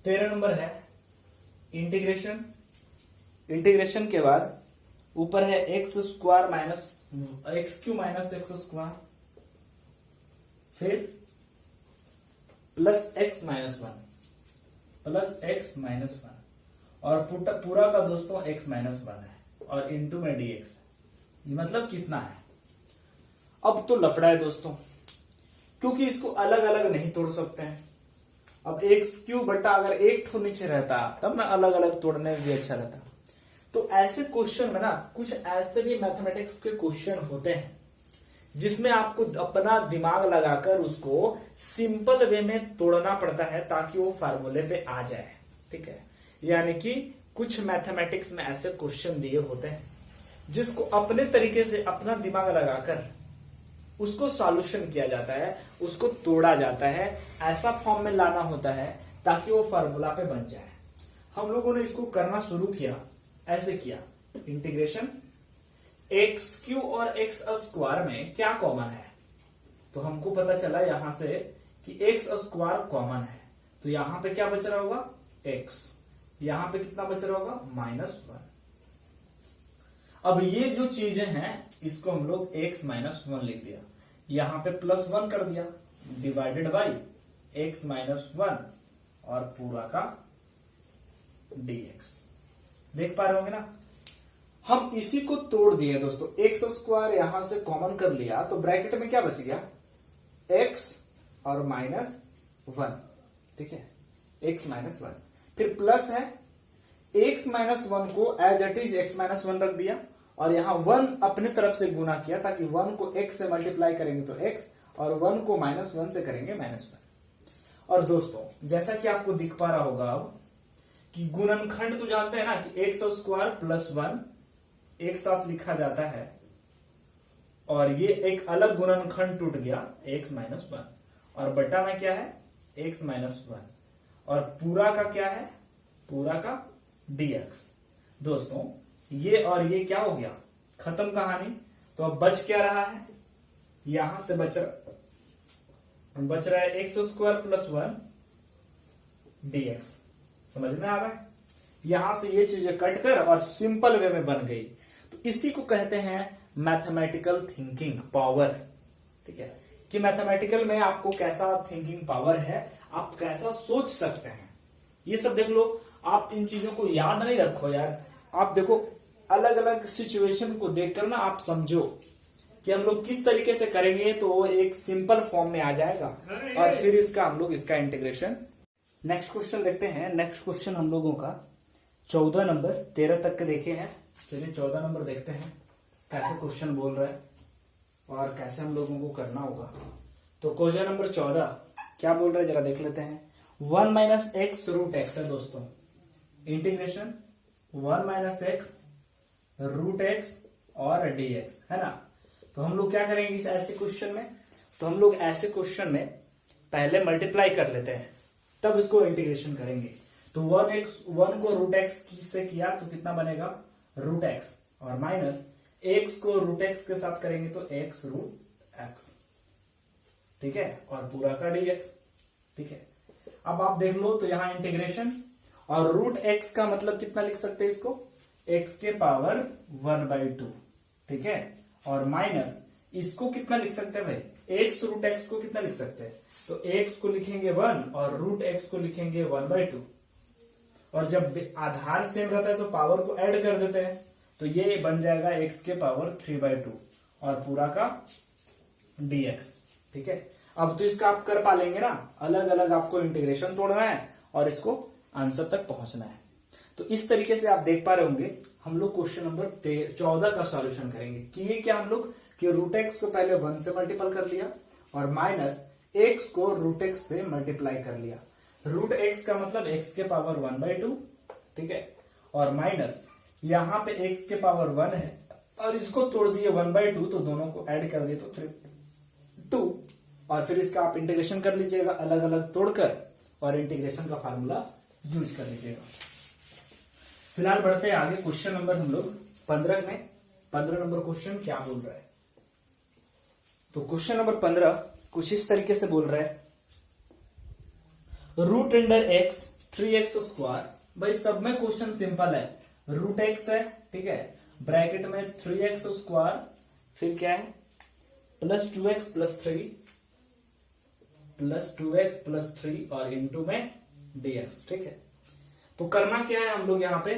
13 नंबर है इंटीग्रेशन। इंटीग्रेशन के बाद ऊपर है x² minus x³ minus x², फिर प्लस x माइनस 1 और पूरा का दोस्तों x माइनस 1 है और इंटू में dx। ये मतलब कितना है। अब तो लफड़ा है दोस्तों, क्योंकि इसको अलग अलग नहीं तोड़ सकते हैं। अब x³ बट्टा अगर एक ठो नीचे रहता तब ना अलग अलग तोड़ने में भी अच्छा रहता। तो ऐसे क्वेश्चन में ना कुछ ऐसे भी मैथमेटिक्स के क्वेश्चन होते हैं जिसमें आपको अपना दिमाग लगाकर उसको सिंपल वे में तोड़ना पड़ता है ताकि वो फार्मूले पे आ जाए। ठीक है, यानी कि कुछ मैथमेटिक्स में ऐसे क्वेश्चन दिए होते हैं जिसको अपने तरीके से अपना दिमाग लगाकर उसको सॉल्यूशन किया जाता है, उसको तोड़ा जाता है, ऐसा फॉर्म में लाना होता है ताकि वो फार्मूला पे बन जाए। हम लोगों ने इसको करना शुरू किया, ऐसे किया इंटीग्रेशन। x³ और x² में क्या कॉमन है, तो हमको पता चला यहां से कि x² कॉमन है, तो यहां पे क्या बच रहा होगा x, यहां पे कितना बच रहा होगा -1। अब ये जो चीजें हैं इसको हम लोग x -1 लिख दिया, यहां पे +1 कर दिया डिवाइडेड बाई x -1 और पूरा का dx। देख पा रहे होंगे ना, हम इसी को तोड़ दिए दोस्तों। x² यहां से कॉमन कर लिया तो ब्रैकेट में क्या बच गया x और -1। ठीक है, x -1 फिर प्लस है x -1 को एज इट इज x -1 रख दिया और यहां 1 अपनी तरफ से गुना किया ताकि 1 को x से मल्टीप्लाई करेंगे तो x और 1 को -1 से करेंगे -1। और दोस्तों जैसा कि आपको दिख पा रहा होगा अब कि गुणनखंड तो जानते हैं ना कि x² + 1 एक साथ लिखा जाता है और ये एक अलग गुणनखंड टूट गया x -1 और बटा में क्या है x -1 और पूरा का क्या है पूरा का dx। दोस्तों ये और ये क्या हो गया, खत्म कहानी। तो अब बच क्या रहा है, यहां से बच रहा है x² + 1 dx। समझ में आ रहा है, यहां से ये चीजें कट कर और सिंपल वे में बन गई। तो इसी को कहते हैं मैथमेटिकल थिंकिंग पावर। ठीक है, कि मैथमेटिकल में आपको कैसा थिंकिंग पावर है, आप कैसा सोच सकते हैं, ये सब देख लो। आप इन चीजों को याद नहीं रखो यार, आप देखो अलग अलग सिचुएशन को देखकर ना आप समझो कि हम लोग किस तरीके से करेंगे तो वो एक सिंपल फॉर्म में आ जाएगा और फिर हम लोग इसका इंटीग्रेशन। नेक्स्ट क्वेश्चन देखते हैं। नेक्स्ट क्वेश्चन हम लोगों का 14 नंबर 13 तक के देखे हैं। चलिए 14 नंबर देखते हैं कैसे क्वेश्चन बोल रहा है और कैसे हम लोगों को करना होगा। तो क्वेश्चन नंबर 14 क्या बोल रहा है जरा देख लेते हैं। 1 - x √x है दोस्तों, इंटीग्रेशन 1 - x √x और dx है ना। तो हम लोग क्या करेंगे इस ऐसे क्वेश्चन में, तो हम लोग ऐसे क्वेश्चन में पहले मल्टीप्लाई कर लेते हैं तब इसको इंटीग्रेशन करेंगे। तो 1 को √x से किया तो कितना बनेगा √x और माइनस x को √x के साथ करेंगे तो x √x। ठीक है, और पूरा का dx। ठीक है, अब आप देख लो तो यहां इंटीग्रेशन और √x का मतलब कितना लिख सकते हैं इसको x के पावर 1/2। ठीक है, और माइनस इसको कितना लिख सकते हैं भाई x √x को कितना लिख सकते हैं, तो x को लिखेंगे 1 और √x को लिखेंगे 1/2। और जब आधार सेम रहता है तो पावर को ऐड कर देते हैं तो ये बन जाएगा x के पावर 3/2 और पूरा का dx। ठीक है, अब तो इसका आप कर पा लेंगे ना, अलग अलग आपको इंटीग्रेशन तोड़ना है और इसको आंसर तक पहुंचना है। तो इस तरीके से आप देख पा रहे होंगे हम लोग क्वेश्चन नंबर 14 का सॉल्यूशन करेंगे। कि ये क्या हम लोग कि √x को पहले 1 से मल्टीपल कर लिया और माइनस x को रूट एक्स से मल्टीप्लाई कर लिया। रूट एक्स का मतलब x के पावर 1/2, ठीक है, और माइनस यहाँ पे x के पावर 1 है और इसको तोड़ दिए 1/2, तो दोनों को ऐड कर दिए तो 2, और फिर इसका आप इंटीग्रेशन कर लीजिएगा अलग अलग तोड़कर, और इंटीग्रेशन का फार्मूला यूज कर लीजिएगा। फिलहाल बढ़ते हैं आगे। क्वेश्चन नंबर हम लोग 15 में 15 नंबर क्वेश्चन क्या बोल रहा है। तो क्वेश्चन नंबर 15 कुछ इस तरीके से बोल रहा है, रूट अंडर एक्स 3x²। भाई सब में क्वेश्चन सिंपल है, रूट एक्स है, ठीक है, ब्रैकेट में 3x², फिर क्या है plus 2x plus 3 plus 2x plus 3 और इनटू में dx, ठीक है। तो करना क्या है हम लोग यहाँ पे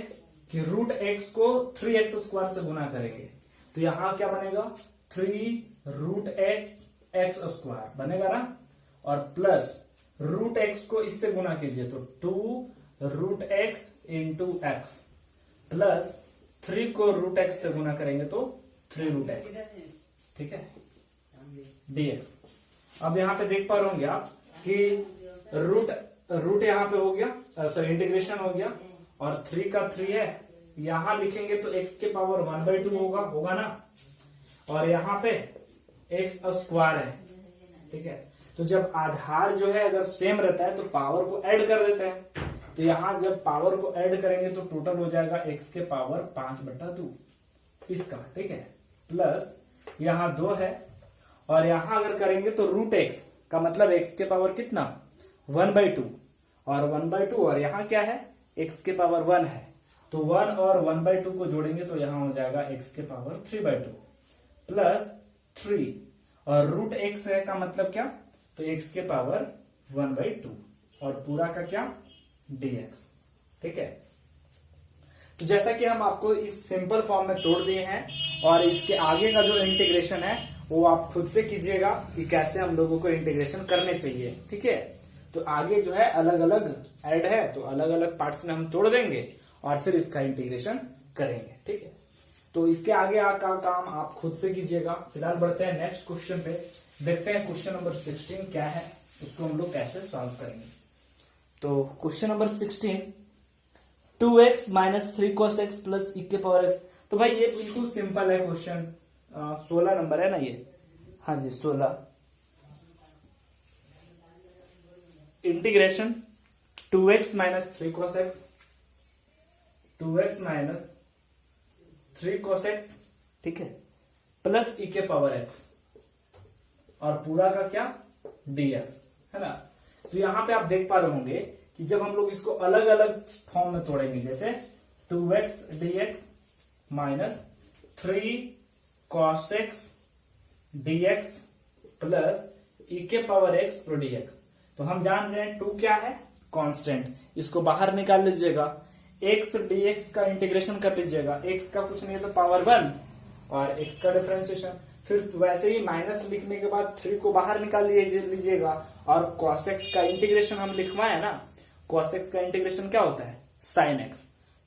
कि रूट एक्स को 3x² से गुना करेंगे, तो यहां क्या बनेगा 3 रूट x² बनेगा ना, और प्लस रूट एक्स को इससे गुना कीजिए तो 2 root x into x, plus 3 को रूट एक्स से गुना करेंगे तो 3 रूट एक्स, ठीक है, dx। अब यहाँ पे देख पा रहे होंगे आप कि रूट यहाँ पे हो गया, सॉरी इंटीग्रेशन हो गया, और 3 का 3 है, यहां लिखेंगे तो x के पावर 1/2 होगा ना, और यहाँ पे x² है, ठीक है। तो जब आधार जो है अगर सेम रहता है तो पावर को ऐड कर देते हैं, तो यहां जब पावर को ऐड करेंगे तो टोटल हो जाएगा x के पावर 5/2 इसका, ठीक है, प्लस यहाँ 2 है, और यहां अगर करेंगे तो रूट एक्स का मतलब x के पावर कितना 1/2, और 1/2, और यहाँ क्या है x के पावर 1 है, तो 1 और 1/2 को जोड़ेंगे तो यहां हो जाएगा x के पावर 3/2 प्लस 3, और रूट एक्स है का मतलब क्या, तो x के पावर 1/2 और पूरा का क्या dx, ठीक है। तो जैसा कि हम आपको इस सिंपल फॉर्म में तोड़ दिए हैं, और इसके आगे का जो इंटीग्रेशन है वो आप खुद से कीजिएगा कि कैसे हम लोगों को इंटीग्रेशन करने चाहिए, ठीक है। तो आगे जो है अलग अलग ऐड है, तो अलग अलग पार्ट्स में हम तोड़ देंगे और फिर इसका इंटीग्रेशन करेंगे, ठीक है। तो इसके आगे का काम आप खुद से कीजिएगा। फिलहाल बढ़ते हैं नेक्स्ट क्वेश्चन पे, देखते हैं क्वेश्चन नंबर 16 क्या है, उसको हम लोग कैसे सॉल्व करेंगे। तो question number 16, 2x minus 3 cos x plus e के पावर x। तो भाई ये बिल्कुल सिंपल है क्वेश्चन, 16 नंबर है ना ये, हाँ जी 16। Integration 2x minus 3 cos x, 2x minus 3 cos x, ठीक है, प्लस e के पावर x, और पूरा का क्या dx, है ना। तो यहां पे आप देख पा रहे होंगे कि जब हम लोग इसको अलग अलग फॉर्म में तोड़ेंगे, जैसे 2x dx minus 3 cos x dx plus e के पावर x और dx, तो हम जान रहे हैं 2 क्या है कांस्टेंट, इसको बाहर निकाल लीजिएगा, x dx का इंटीग्रेशन कर लीजिएगा, x का कुछ नहीं है तो पावर 1 और x का डिफरेंशिएशन, फिर वैसे ही माइनस लिखने के बाद 3 को बाहर निकाल लीजिएगा, और cos x का इंटीग्रेशन हम लिखवाए ना, cos x का इंटीग्रेशन क्या होता है sin x,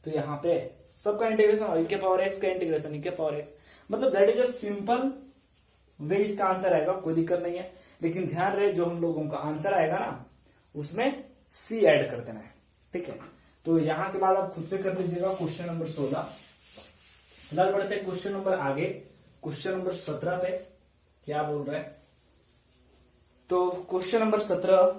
तो यहाँ पे सबका इंटीग्रेशन और e के पावर x का इंटीग्रेशन e के पावर x, मतलब that is a simple way इसका आंसर आएगा, कोई दिक्कत नहीं है। लेकिन ध्यान रहे जो हम लोगों का आंसर आएगा ना उसमें c ऐड कर देना है, ठीक है। तो यहां के बाद आप खुद से कर लीजिएगा क्वेश्चन नंबर 16। फिलहाल बढ़ते हैं क्वेश्चन नंबर आगे, क्वेश्चन नंबर 17 पे क्या बोल रहा है। तो question number 17,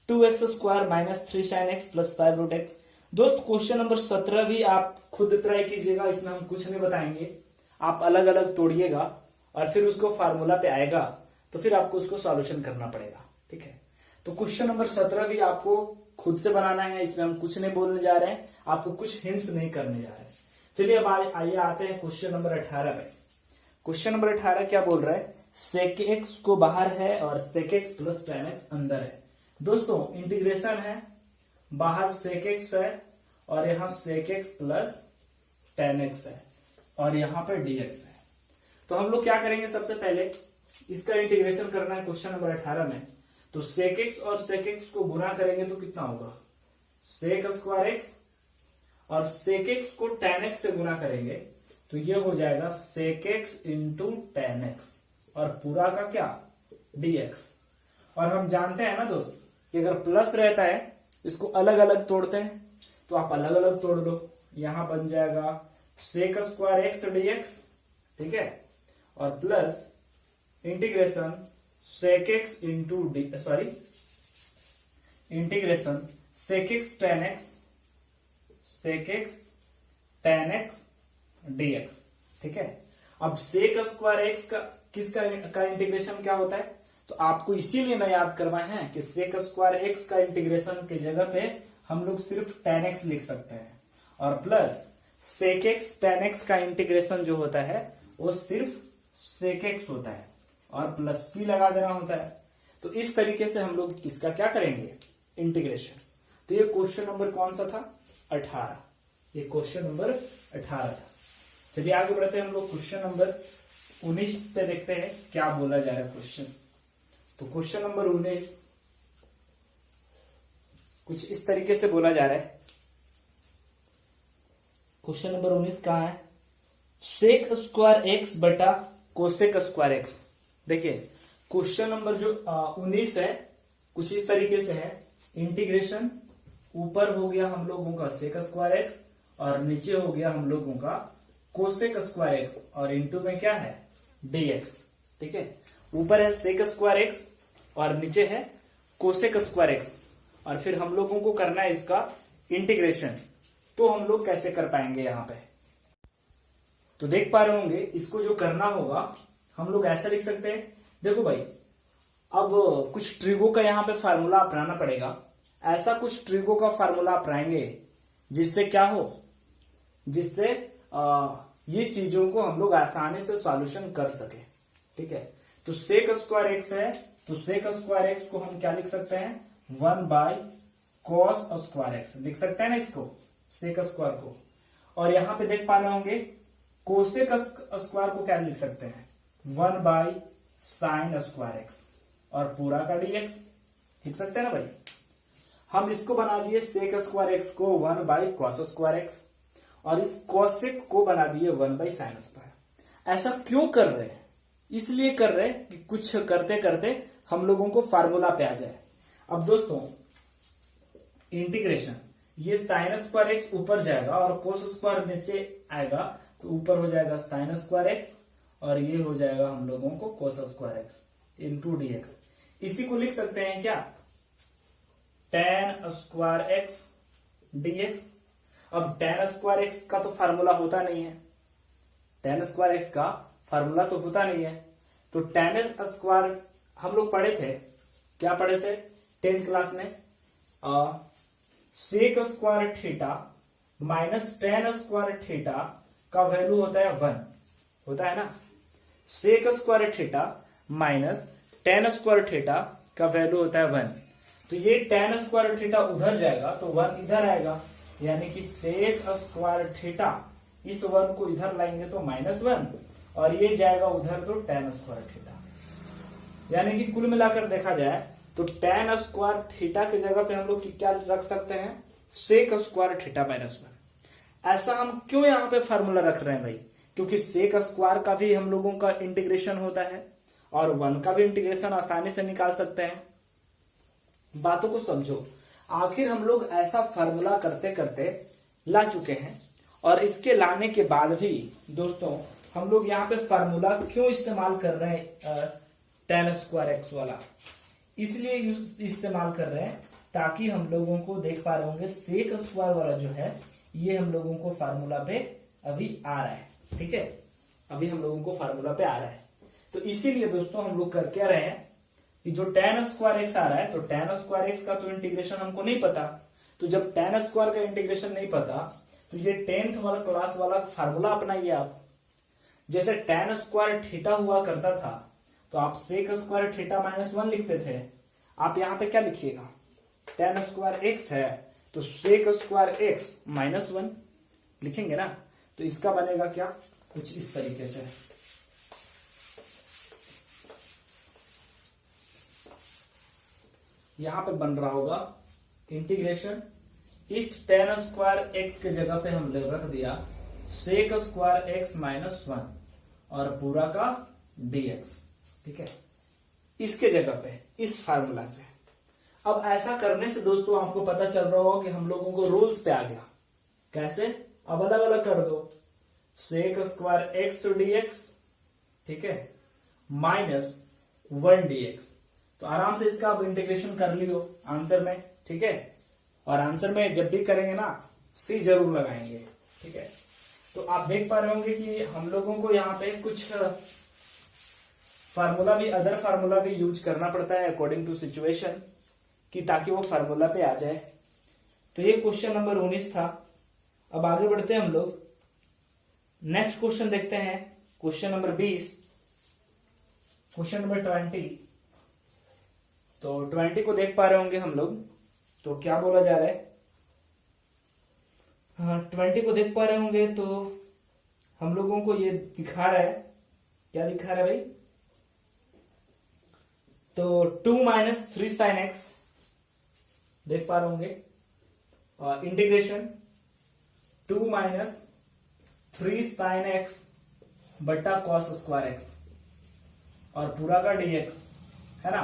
2x² minus 3 sin x plus 5 root x. दोस्त क्वेश्चन नंबर 17 भी आप खुद ट्राई कीजिएगा, इसमें हम कुछ नहीं बताएंगे, आप अलग अलग तोड़िएगा और फिर उसको फार्मूला पे आएगा तो फिर आपको उसको सॉल्यूशन करना पड़ेगा, ठीक है। तो क्वेश्चन नंबर 17 भी आपको खुद से बनाना है, इसमें हम कुछ नहीं बोलने जा रहे हैं, आपको कुछ हिंट्स नहीं करने जा रहे हैं। चलिए अब आइए आते हैं क्वेश्चन नंबर 18 पे। क्वेश्चन नंबर 18 क्या बोल रहा है, sec x को बाहर है और sec x plus tan x अंदर है। दोस्तों इंटीग्रेशन है, बाहर sec x है और यहाँ sec x plus tan x है और यहाँ पे dx है। तो हम लोग क्या करेंगे, सबसे पहले इसका इंटीग्रेशन करना है क्वेश्चन नंबर 18 में। तो sec x और sec x को गुना करेंगे तो कितना होगा sec स्क्वायर x, और sec x को tan x से गुना करेंगे तो ये हो जाएगा sec x into tan x, और पूरा का क्या dx। और हम जानते हैं ना दोस्त कि अगर प्लस रहता है इसको अलग अलग तोड़ते हैं, तो आप अलग अलग तोड़ लो। यहां बन जाएगा सेक स्क्वायर एक्स dx, ठीक है, और plus integration sec x into d, sorry integration sec x tan x dx, ठीक है। अब सेक स्क्वायर एक्स का किसका इंटीग्रेशन क्या होता है, तो आपको इसीलिए मैं याद करवाए हैं कि सेक स्क्वायर एक्स का इंटीग्रेशन के जगह पे हम लोग सिर्फ टेन एक्स लिख सकते हैं, और plus sec x tan x का इंटीग्रेशन जो होता है वो सिर्फ सेक एक्स होता है, और प्लस सी लगा देना होता है। तो इस तरीके से हम लोग इसका क्या करेंगे, इंटीग्रेशन। तो ये क्वेश्चन नंबर कौन सा था, 18। ये क्वेश्चन नंबर 18 था। चलिए आगे बढ़ते हैं हम लोग क्वेश्चन नंबर 19 पे देखते हैं क्या बोला जा रहा है क्वेश्चन। तो क्वेश्चन नंबर 19 कुछ इस तरीके से बोला जा रहा है। क्वेश्चन नंबर 19 कहाँ है, सेक स्क्वायर एक्स बटा कोसेक स्क्वायर एक्स। देखिए क्वेश्चन नंबर जो 19 है कुछ इस तरीके से है, इंटीग्रेशन ऊपर हो गया हम लोगों का सेक स्क्वायर एक्स और नीचे हो गया हम लोगों का कोसेक स्क्वायर एक्स, और इंटू में क्या है dx, ठीक है। ऊपर है सेक स्क्वायर एक्स और नीचे है कोसेक स्क्वायर एक्स, और फिर हम लोगों को करना है इसका इंटीग्रेशन। तो हम लोग कैसे कर पाएंगे यहाँ पे, तो देख पा रहे होंगे इसको जो करना होगा हम लोग ऐसा लिख सकते हैं। देखो भाई अब कुछ ट्रिगो का यहाँ पे फार्मूला अपनाना पड़ेगा। ऐसा कुछ ट्रिगो का फार्मूला अपनाएंगे जिससे क्या हो, जिससे ये चीजों को हम लोग आसानी से सॉल्यूशन कर सके, ठीक है। तो सेक स्क्वायर एक्स है, तो सेक स्क्वायर एक्स को हम क्या लिख सकते हैं, 1 बाय कॉस स्क्वायर एक्स लिख सकते हैं ना इसको, सेक स्क्वायर को। और यहां पे देख पा रहे होंगे कोसेक स्क्वायर को क्या लिख सकते हैं, 1 बाय साइन स्क्वायर एक्स, और पूरा का dx लिख सकते हैं ना भाई। हम इसको बना दिए सेक स्क्वायर एक्स को 1 बाय कॉस स्क्वायर एक्स, और इस कोसेक को बना दिए 1 बाय साइन स्क्वायर। ऐसा क्यों कर रहे हैं, इसलिए कर रहे हैं कि कुछ करते करते हम लोगों को फार्मूला पे आ जाए। अब दोस्तों इंटीग्रेशन, ये साइन स्क्वायर एक्स ऊपर जाएगा और कोस स्क्वायर नीचे आएगा, तो ऊपर हो जाएगा साइन स्क्वायर एक्स और ये हो जाएगा हम लोगों को cos square x into dx। इसी को लिख सकते हैं क्या, tan स्क्वायर एक्स dx। अब tan स्क्वायर एक्स का तो फार्मूला होता नहीं है, tan स्क्वायर एक्स का फार्मूला तो होता नहीं है, तो tan स्क्वायर हम लोग पढ़े थे, क्या पढ़े थे 10th क्लास में, sec square theta minus tan square theta का वैल्यू होता है 1, होता है ना। Sec square theta minus tan square theta का वैल्यू होता है 1, तो ये tan स्क्वायर थीटा उधर जाएगा तो 1 इधर आएगा, यानी कि सेक स्क्वायर थीटा, इस 1 को इधर लाएंगे तो -1 और ये जाएगा उधर तो tan स्क्वायर थीटा। यानी कि कुल मिलाकर देखा जाए तो tan स्क्वायर थीटा की जगह पे हम लोग क्या रख सकते हैं, सेक स्क्वायर थीटा -1। ऐसा हम क्यों यहाँ पे फार्मूला रख रहे हैं भाई, क्योंकि सेक स्क्वायर का भी हम लोगों का इंटीग्रेशन होता है और 1 का भी इंटीग्रेशन आसानी से निकाल सकते हैं। बातों को समझो, आखिर हम लोग ऐसा फार्मूला करते करते ला चुके हैं, और इसके लाने के बाद भी दोस्तों हम लोग यहाँ पे फार्मूला क्यों इस्तेमाल कर रहे हैं, tan स्क्वायर एक्स वाला, इसलिए इस्तेमाल कर रहे हैं ताकि हम लोगों को देख पा रहे होंगे सेक स्क्वायर वाला जो है ये हम लोगों को फार्मूला पे अभी आ रहा है, ठीक है, अभी हम लोगों को फार्मूला पे आ रहा है। तो इसीलिए दोस्तों हम लोग कर क्या रहे हैं कि जो tan स्क्वायर एक्स आ रहा है, तो tan स्क्वायर एक्स का तो इंटीग्रेशन हमको नहीं पता, तो जब tan स्क्वायर का इंटीग्रेशन नहीं पता तो ये 10th वाला क्लास वाला फार्मूला अपनाइए आप। जैसे tan स्क्वायर थीटा हुआ करता था तो आप सेक स्क्वायर थीटा -1 लिखते थे, आप यहाँ पे क्या लिखिएगा, tan स्क्वायर एक्स है तो सेक स्क्वायर एक्स -1 लिखेंगे ना, तो इसका बनेगा क्या, कुछ इस तरीके से। यहां पे बन रहा होगा इंटीग्रेशन, इस tan स्क्वायर एक्स के जगह पे हमने रख दिया सेक स्क्वायर एक्स -1 और पूरा का dx, ठीक है। इसके जगह पे इस फार्मूला से। अब ऐसा करने से दोस्तों आपको पता चल रहा होगा कि हम लोगों को रूल्स पे आ गया। कैसे? अब अलग अलग कर दो, सेक स्क्वायर एक्स डीएक्स, ठीक है, माइनस 1 dx। तो आराम से इसका आप इंटीग्रेशन कर लियो आंसर में, ठीक है। और आंसर में जब भी करेंगे ना सी जरूर लगाएंगे, ठीक है। तो आप देख पा रहे होंगे कि हम लोगों को यहाँ पे कुछ फार्मूला भी, अदर फार्मूला भी यूज करना पड़ता है अकॉर्डिंग टू सिचुएशन, कि ताकि वो फार्मूला पे आ जाए। तो ये क्वेश्चन नंबर 19 था। अब आगे बढ़ते हैं हम लोग, नेक्स्ट क्वेश्चन देखते हैं, क्वेश्चन नंबर 20, क्वेश्चन नंबर 20। तो 20 को देख पा रहे होंगे हम लोग। तो क्या बोला जा रहा है? हाँ, 20 को देख पा रहे होंगे। तो हम लोगों को ये दिखा रहा है, क्या दिखा रहा है भाई? तो 2 - 3 sin x देख पा रहे होंगे, और इंटीग्रेशन 2 - 3 sin x बटा cos स्क्वायर x और पूरा का dx, है ना।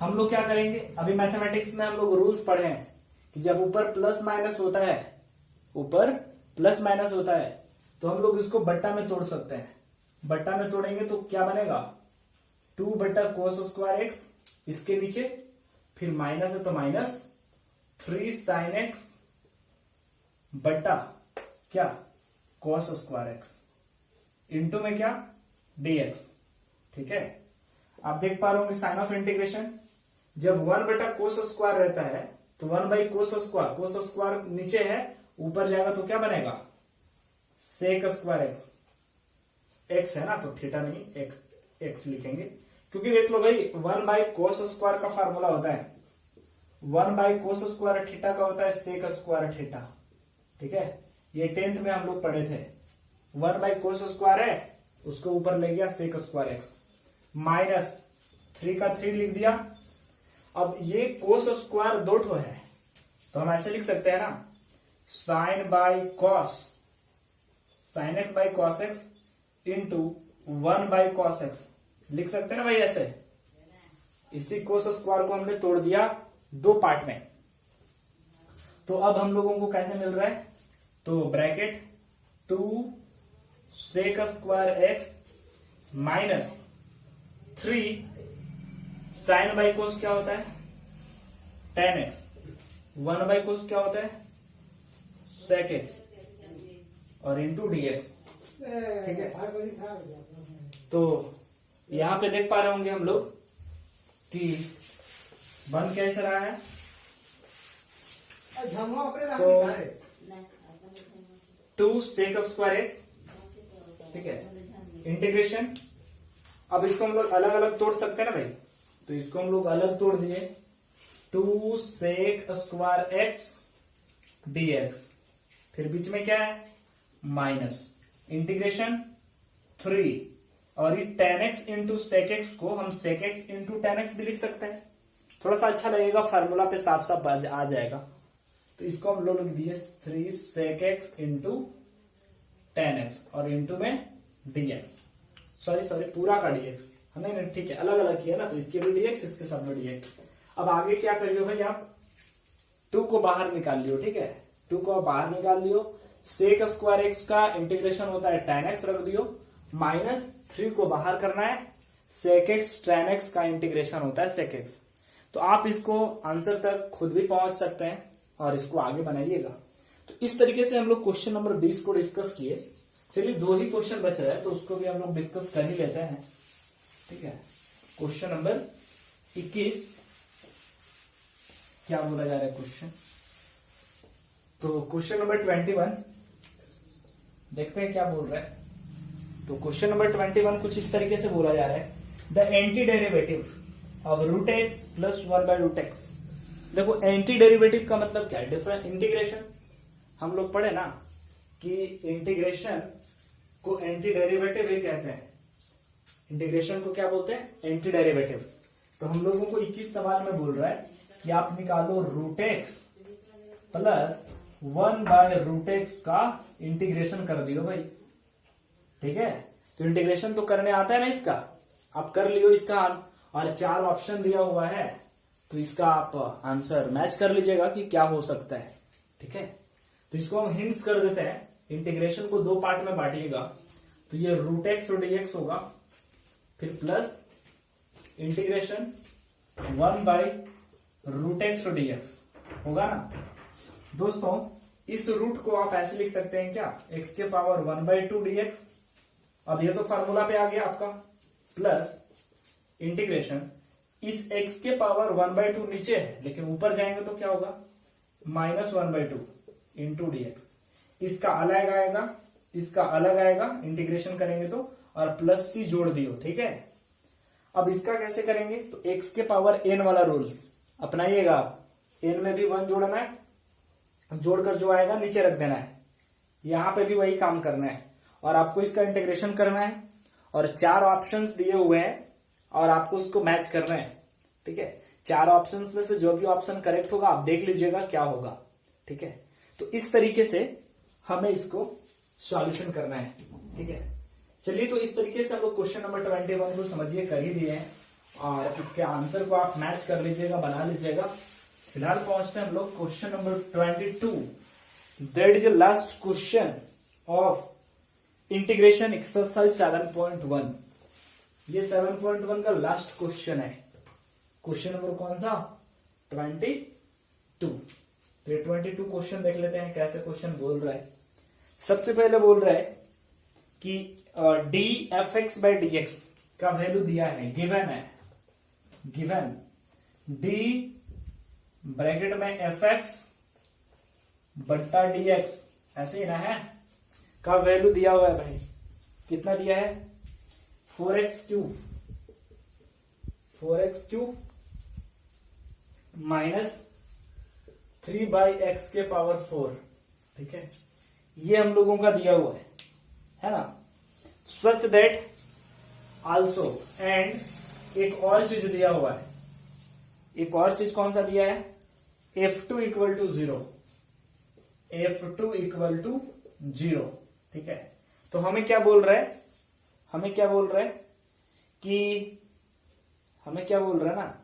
हम लोग क्या करेंगे, अभी मैथमेटिक्स में हम लोग रूल्स पढ़े हैं कि जब ऊपर प्लस माइनस होता है, ऊपर प्लस माइनस होता है, तो हम लोग इसको बट्टा में तोड़ सकते हैं। बट्टा में तोड़ेंगे तो क्या बनेगा? 2 बटा cos स्क्वायर एक्स, इसके नीचे फिर माइनस है तो माइनस 3 sin x बटा क्या? cos स्क्वायर एक्स, इंटू में क्या? dx, ठीक है। आप देख पा रहे होंगे साइन ऑफ इंटीग्रेशन, जब 1 बटा cos स्क्वायर रहता है तो 1/cos स्क्वायर, cos स्क्वायर नीचे है, ऊपर जाएगा तो क्या बनेगा? सेक स्क्वायर एक्स, एक्स है ना तो थीटा नहीं, एक्स लिखेंगे, क्योंकि देख लो भाई 1/cos स्क्वायर का फार्मूला होता है, 1/cos स्क्वायर थीटा का होता है सेक स्क्वायर थीटा, ठीक है। ये 10th में हम लोग पढ़े थे। 1/cos स्क्वायर है, उसको ऊपर ले गया सेक स्क्वायर एक्स, माइनस 3 का 3 लिख दिया। अब ये cos स्क्वायर 2 ठो है, तो हम ऐसे लिख सकते हैं ना, sine by cos, sine x by cos x into 1/cos x लिख सकते हैं ना भाई ऐसे। इसी cos स्क्वायर को हमने तोड़ दिया 2 पार्ट में। तो अब हम लोगों को कैसे मिल रहा है? तो bracket 2 sec square x minus 3 sine by cos क्या होता है? tan x, 1/cos क्या होता है? sec x, और इंटू dx, ठीक है। तो यहां पे देख पा रहे होंगे हम लोग कि बन कैसे रहा है। तो 2 सेक स्क्वायर एक्स, ठीक है, इंटीग्रेशन। अब इसको हम लोग अलग अलग तोड़ सकते हैं ना भाई, तो इसको हम लोग अलग तोड़ दिए, 2 सेक स्क्वायर एक्स dx, फिर बीच में क्या है? माइनस, इंटीग्रेशन 3, और ये tan x into sec x को हम sec x into tan x भी लिख सकते हैं, थोड़ा सा अच्छा लगेगा, फार्मूला पे साफ साफ आ जाएगा। तो इसको हम लोग लिख दिए 3 sec x into tan x और इंटू में dx, सॉरी पूरा का dx, हमने ठीक है अलग अलग किया ना, तो इसके भी dx, इसके साथ में dx। अब आगे क्या करियो भाई, आप 2 को बाहर निकाल लियो, ठीक है, 2 को बाहर निकाल लियो, सेक स्क्वायर एक्स का इंटीग्रेशन होता है tan x रख दियो, माइनस 3 को बाहर करना है, सेक एक्स tan x का इंटीग्रेशन होता है सेक एक्स। तो आप इसको आंसर तक खुद भी पहुंच सकते हैं और इसको आगे बनाइएगा। तो इस तरीके से हम लोग क्वेश्चन नंबर 20 को डिस्कस किए। चलिए 2 ही क्वेश्चन बच रहे हैं, तो उसको भी हम लोग डिस्कस कर ही लेते हैं, ठीक है। क्वेश्चन नंबर 21 क्या बोला जा रहा है क्वेश्चन? तो क्वेश्चन नंबर 21 देखते हैं क्या बोल रहा है। तो क्वेश्चन नंबर 21 कुछ इस तरीके से बोला जा रहा है, the anti derivative of root x plus 1/√x। देखो एंटी डेरिवेटिव का मतलब क्या है? डिफरेंट इंटीग्रेशन, हम लोग पढ़े ना कि इंटीग्रेशन को एंटी डेरिवेटिव ही कहते हैं। इंटीग्रेशन को क्या बोलते हैं? Anti derivative. तो हम लोगों को 21 सवाल में बोल रहा है कि आप निकालो रूट एक्स प्लस 1/√x का इंटीग्रेशन कर दियो भाई, ठीक है। तो इंटीग्रेशन तो करने आता है ना इसका, आप कर लियो इसका और 4 ऑप्शन दिया हुआ है, तो इसका आप आंसर मैच कर लीजिएगा कि क्या हो सकता है। ठीक है, तो इसको हम हिंट्स कर देते हैं। इंटीग्रेशन को 2 पार्ट में बांटिएगा, तो ये √x और dx होगा, फिर प्लस इंटीग्रेशन 1/√x और dx होगा ना दोस्तों। इस रूट को आप ऐसे लिख सकते हैं क्या, x के पावर 1/2 dx। अब ये तो फार्मूला पे आ गया आपका, प्लस इंटीग्रेशन इस x के पावर 1/2 नीचे है, लेकिन ऊपर जाएंगे तो क्या होगा, -1/2 इंटू dx। इसका अलग आएगा, इसका अलग आएगा, इंटीग्रेशन करेंगे तो, और प्लस c जोड़ दियो। ठीक है, अब इसका कैसे करेंगे, तो x के पावर n वाला रूल्स अपनाइएगा आप। n में भी 1 जोड़ना है, जोड़कर जो आएगा नीचे रख देना है। यहां पे भी वही काम करना है, और आपको इसका इंटीग्रेशन करना है, और 4 ऑप्शंस दिए हुए हैं और आपको उसको मैच करना है। ठीक है, 4 ऑप्शंस में से जो भी ऑप्शन करेक्ट होगा आप देख लीजिएगा क्या होगा। ठीक है, तो इस तरीके से हमें इसको सॉल्यूशन करना है। ठीक है, चलिए, तो इस तरीके से हम लोग क्वेश्चन नंबर 21 को समझिए कर ही दिए हैं, और इसके आंसर को आप मैच कर लीजिएगा, बना लीजिएगा। फिलहाल पहुंचते हैं हम लोग question number 22। That is the last question of integration exercise 7.1। ये 7.1 का लास्ट क्वेश्चन है। क्वेश्चन नंबर कौन सा, 22। तो ये 22 क्वेश्चन देख लेते हैं कैसे क्वेश्चन बोल रहा है। सबसे पहले बोल रहा है कि dfx/dx का वैल्यू दिया है, गिवन है, गिवन d ब्रैकेट में fx बट्टा dx, ऐसे ही ना है, का वैल्यू दिया हुआ है भाई। कितना दिया है, 4x³ माइनस 3/x के पावर 4। ठीक है, ये हम लोगों का दिया हुआ है ना। सच दैट आल्सो, एंड एक और चीज दिया हुआ है। एक और चीज कौन सा दिया है, f2 = 0, f2 = 0। ठीक है, तो हमें क्या बोल रहा है, हमें क्या बोल रहा है ना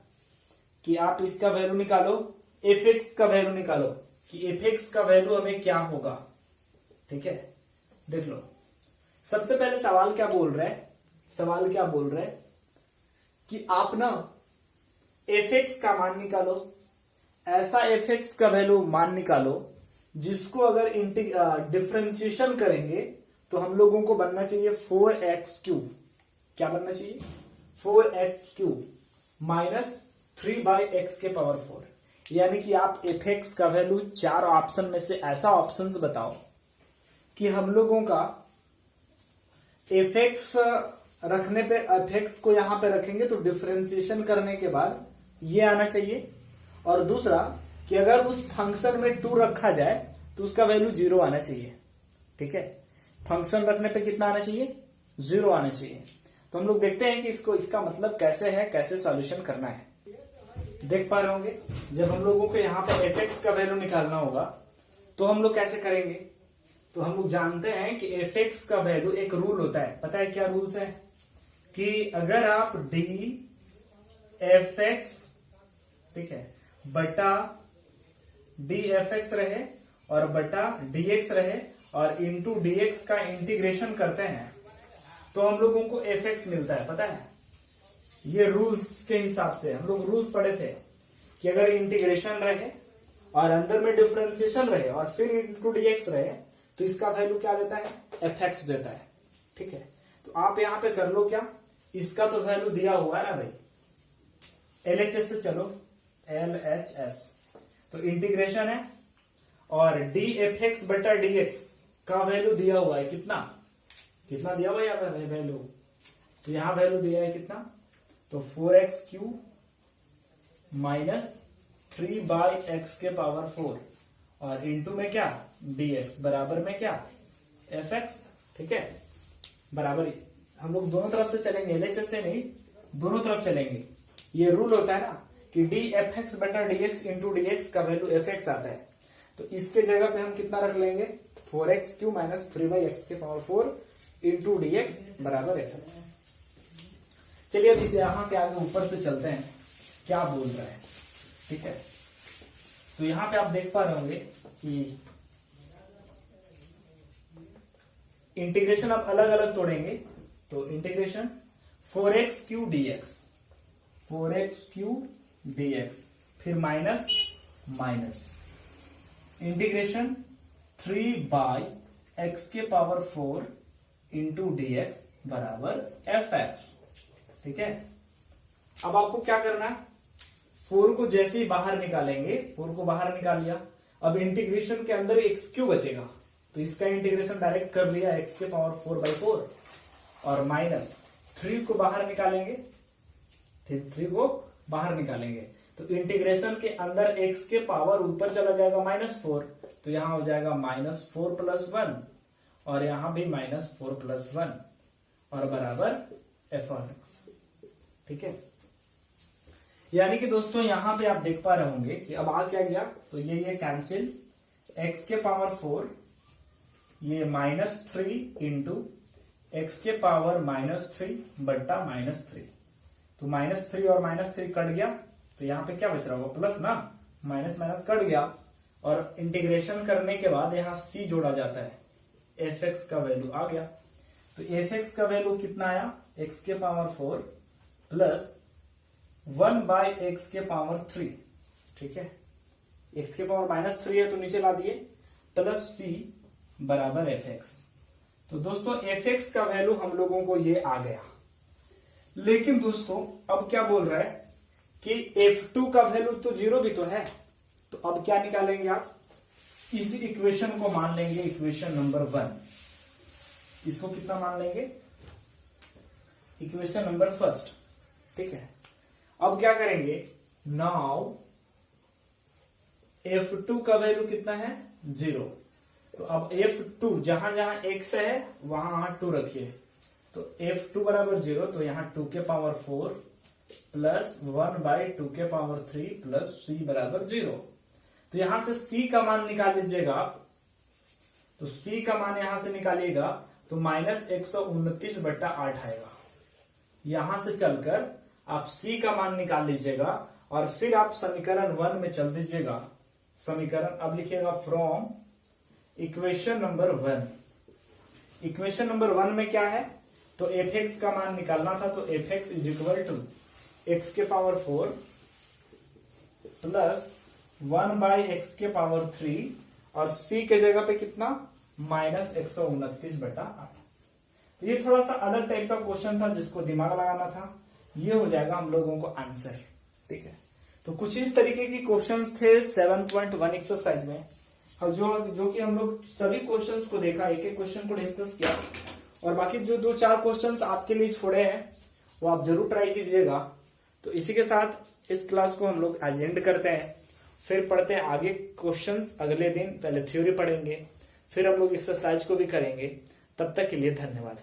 कि आप इसका वैल्यू निकालो, fx का वैल्यू निकालो कि fx का वैल्यू हमें क्या होगा। ठीक है, देख लो। सबसे पहले सवाल क्या बोल रहा है, सवाल क्या बोल रहा है कि आप ना fx का मान निकालो, ऐसा fx का वैल्यू मान निकालो जिसको अगर डिफरेंशिएशन करेंगे तो हम लोगों को बनना चाहिए 4x³। क्या बनना चाहिए, 4x³ माइनस 3/x के पावर 4। यानी कि आप fx का वैल्यू 4 ऑप्शन में से ऐसा ऑप्शंस बताओ कि हम लोगों का fx रखने पे, fx को यहां पे रखेंगे तो डिफरेंशिएशन करने के बाद ये आना चाहिए, और दूसरा कि अगर उस फंक्शन में 2 रखा जाए तो उसका वैल्यू 0 आना चाहिए। ठीक है, फंक्शन रखने पे कितना आना चाहिए, 0 आना चाहिए। तो हम लोग देखते हैं कि इसको, इसका मतलब कैसे है, कैसे सॉल्यूशन करना है। देख पा रहे होंगे, जब हम लोगों को यहाँ पर fx का वैल्यू निकालना होगा तो हम लोग कैसे करेंगे, तो हम लोग जानते हैं कि fx का वैल्यू, एक रूल होता है, पता है क्या रूल्स है, कि अगर आप dfx, ठीक है, बटा dfx रहे और बटा dx रहे और इंटू dx का इंटीग्रेशन करते हैं तो हम लोगों को fx मिलता है। पता है, ये रूल्स के हिसाब से हम लोग रूल्स पढ़े थे कि अगर इंटीग्रेशन रहे और अंदर में डिफरेंशिएशन रहे और फिर इंटू dx रहे तो इसका वैल्यू क्या देता है, fx देता है। ठीक है, तो आप यहां पे कर लो क्या, इसका तो वैल्यू दिया हुआ है ना भाई, LHS से चलो, LHS, तो इंटीग्रेशन है और dfx बटा dx का वैल्यू दिया हुआ है, कितना कितना दिया हुआ है यहाँ पे वैल्यू, तो यहाँ वैल्यू दिया है कितना, तो 4x³ माइनस 3/x के पावर 4 और इंटू में क्या dx बराबर में क्या fx। ठीक है, बराबर हम लोग दोनों तरफ से चलेंगे, LHS से नहीं, दोनों तरफ चलेंगे। ये रूल होता है ना कि dfx बटा dx इंटू dx का वैल्यू fx आता है, तो इसके जगह पे हम कितना रख लेंगे, 4x³ माइनस 3/x के पावर 4 इंटू dx बराबर fx। चलिए अब इसे यहाँ के आगे ऊपर से चलते हैं क्या बोल रहा है। ठीक है, तो यहाँ पे आप देख पा रहे होंगे कि इंटीग्रेशन आप अलग अलग तोड़ेंगे, तो integration 4x³ dx, 4x³ dx, फिर minus minus integration 3/x⁴ into dx बराबर fx। ठीक है, अब आपको क्या करना है, 4 को जैसे ही बाहर निकालेंगे, 4 को बाहर निकाल लिया, अब इंटीग्रेशन के अंदर x³ बचेगा, तो इसका इंटीग्रेशन डायरेक्ट कर लिया x⁴/4 और माइनस 3 को बाहर निकालेंगे, फिर 3 को बाहर निकालेंगे तो इंटीग्रेशन के अंदर x के पावर ऊपर चला जाएगा -4, तो यहां हो जाएगा -4 + 1 और यहां भी -4 + 1 और बराबर f(x). ठीक है, यानी कि दोस्तों यहां पे आप देख पा रहे होंगे कि अब आ क्या गया, तो ये कैंसिल, x⁴ ये -3 इंटू x⁻³ बट्टा -3, तो -3 और -3 कट गया, तो यहाँ पे क्या बच रहा होगा, प्लस ना, माइनस माइनस कट गया और इंटीग्रेशन करने के बाद यहाँ c जोड़ा जाता है, fx का वैल्यू आ गया, तो fx का वैल्यू कितना आया, x⁴ प्लस 1/x⁻3। ठीक है, x⁻³ -3 है तो नीचे ला दिए, प्लस c बराबर fx। तो दोस्तों fx का वैल्यू हम लोगों को ये आ गया, लेकिन दोस्तों अब क्या बोल रहा है कि f2 का वैल्यू तो 0 भी तो है, तो अब क्या निकालेंगे आप, इसी इक्वेशन को मान लेंगे इक्वेशन नंबर 1, इसको कितना मान लेंगे, इक्वेशन नंबर 1। ठीक है, अब क्या करेंगे, नाउ f2 का वैल्यू कितना है, 0, तो अब f2 जहां जहां x है वहां 2 रखिए, तो f2 बराबर 0, तो यहाँ 2⁴ प्लस 1/2⁴ प्लस c बराबर 0, तो यहां से c का मान निकाल लीजिएगा आप, तो c का मान यहां से निकालिएगा तो -129/8 आएगा, यहां से चलकर आप c का मान निकाल लीजिएगा और फिर आप समीकरण 1 में चल दीजिएगा, समीकरण अब लिखिएगा from equation number 1। Equation number 1 में क्या है, तो fx का मान निकालना था, तो fx = x⁴ प्लस 1/x⁴ और c के जगह पे कितना, -129/8। तो ये थोड़ा सा अलग टाइप का क्वेश्चन था जिसको दिमाग लगाना था, ये हो जाएगा हम लोगों को आंसर। ठीक है, तो कुछ इस तरीके की क्वेश्चंस थे 7.1 एक्सरसाइज में, और जो कि हम लोग सभी क्वेश्चंस को देखा, एक एक क्वेश्चन को डिस्कस किया, और बाकी जो 2-4 क्वेश्चंस आपके लिए छोड़े हैं वो आप जरूर ट्राई कीजिएगा। तो इसी के साथ इस क्लास को हम लोग आज एंड करते हैं, फिर पढ़ते हैं आगे क्वेश्चंस अगले दिन, पहले थ्योरी पढ़ेंगे, फिर हम लोग एक्सरसाइज को भी करेंगे। तब तक के लिए धन्यवाद।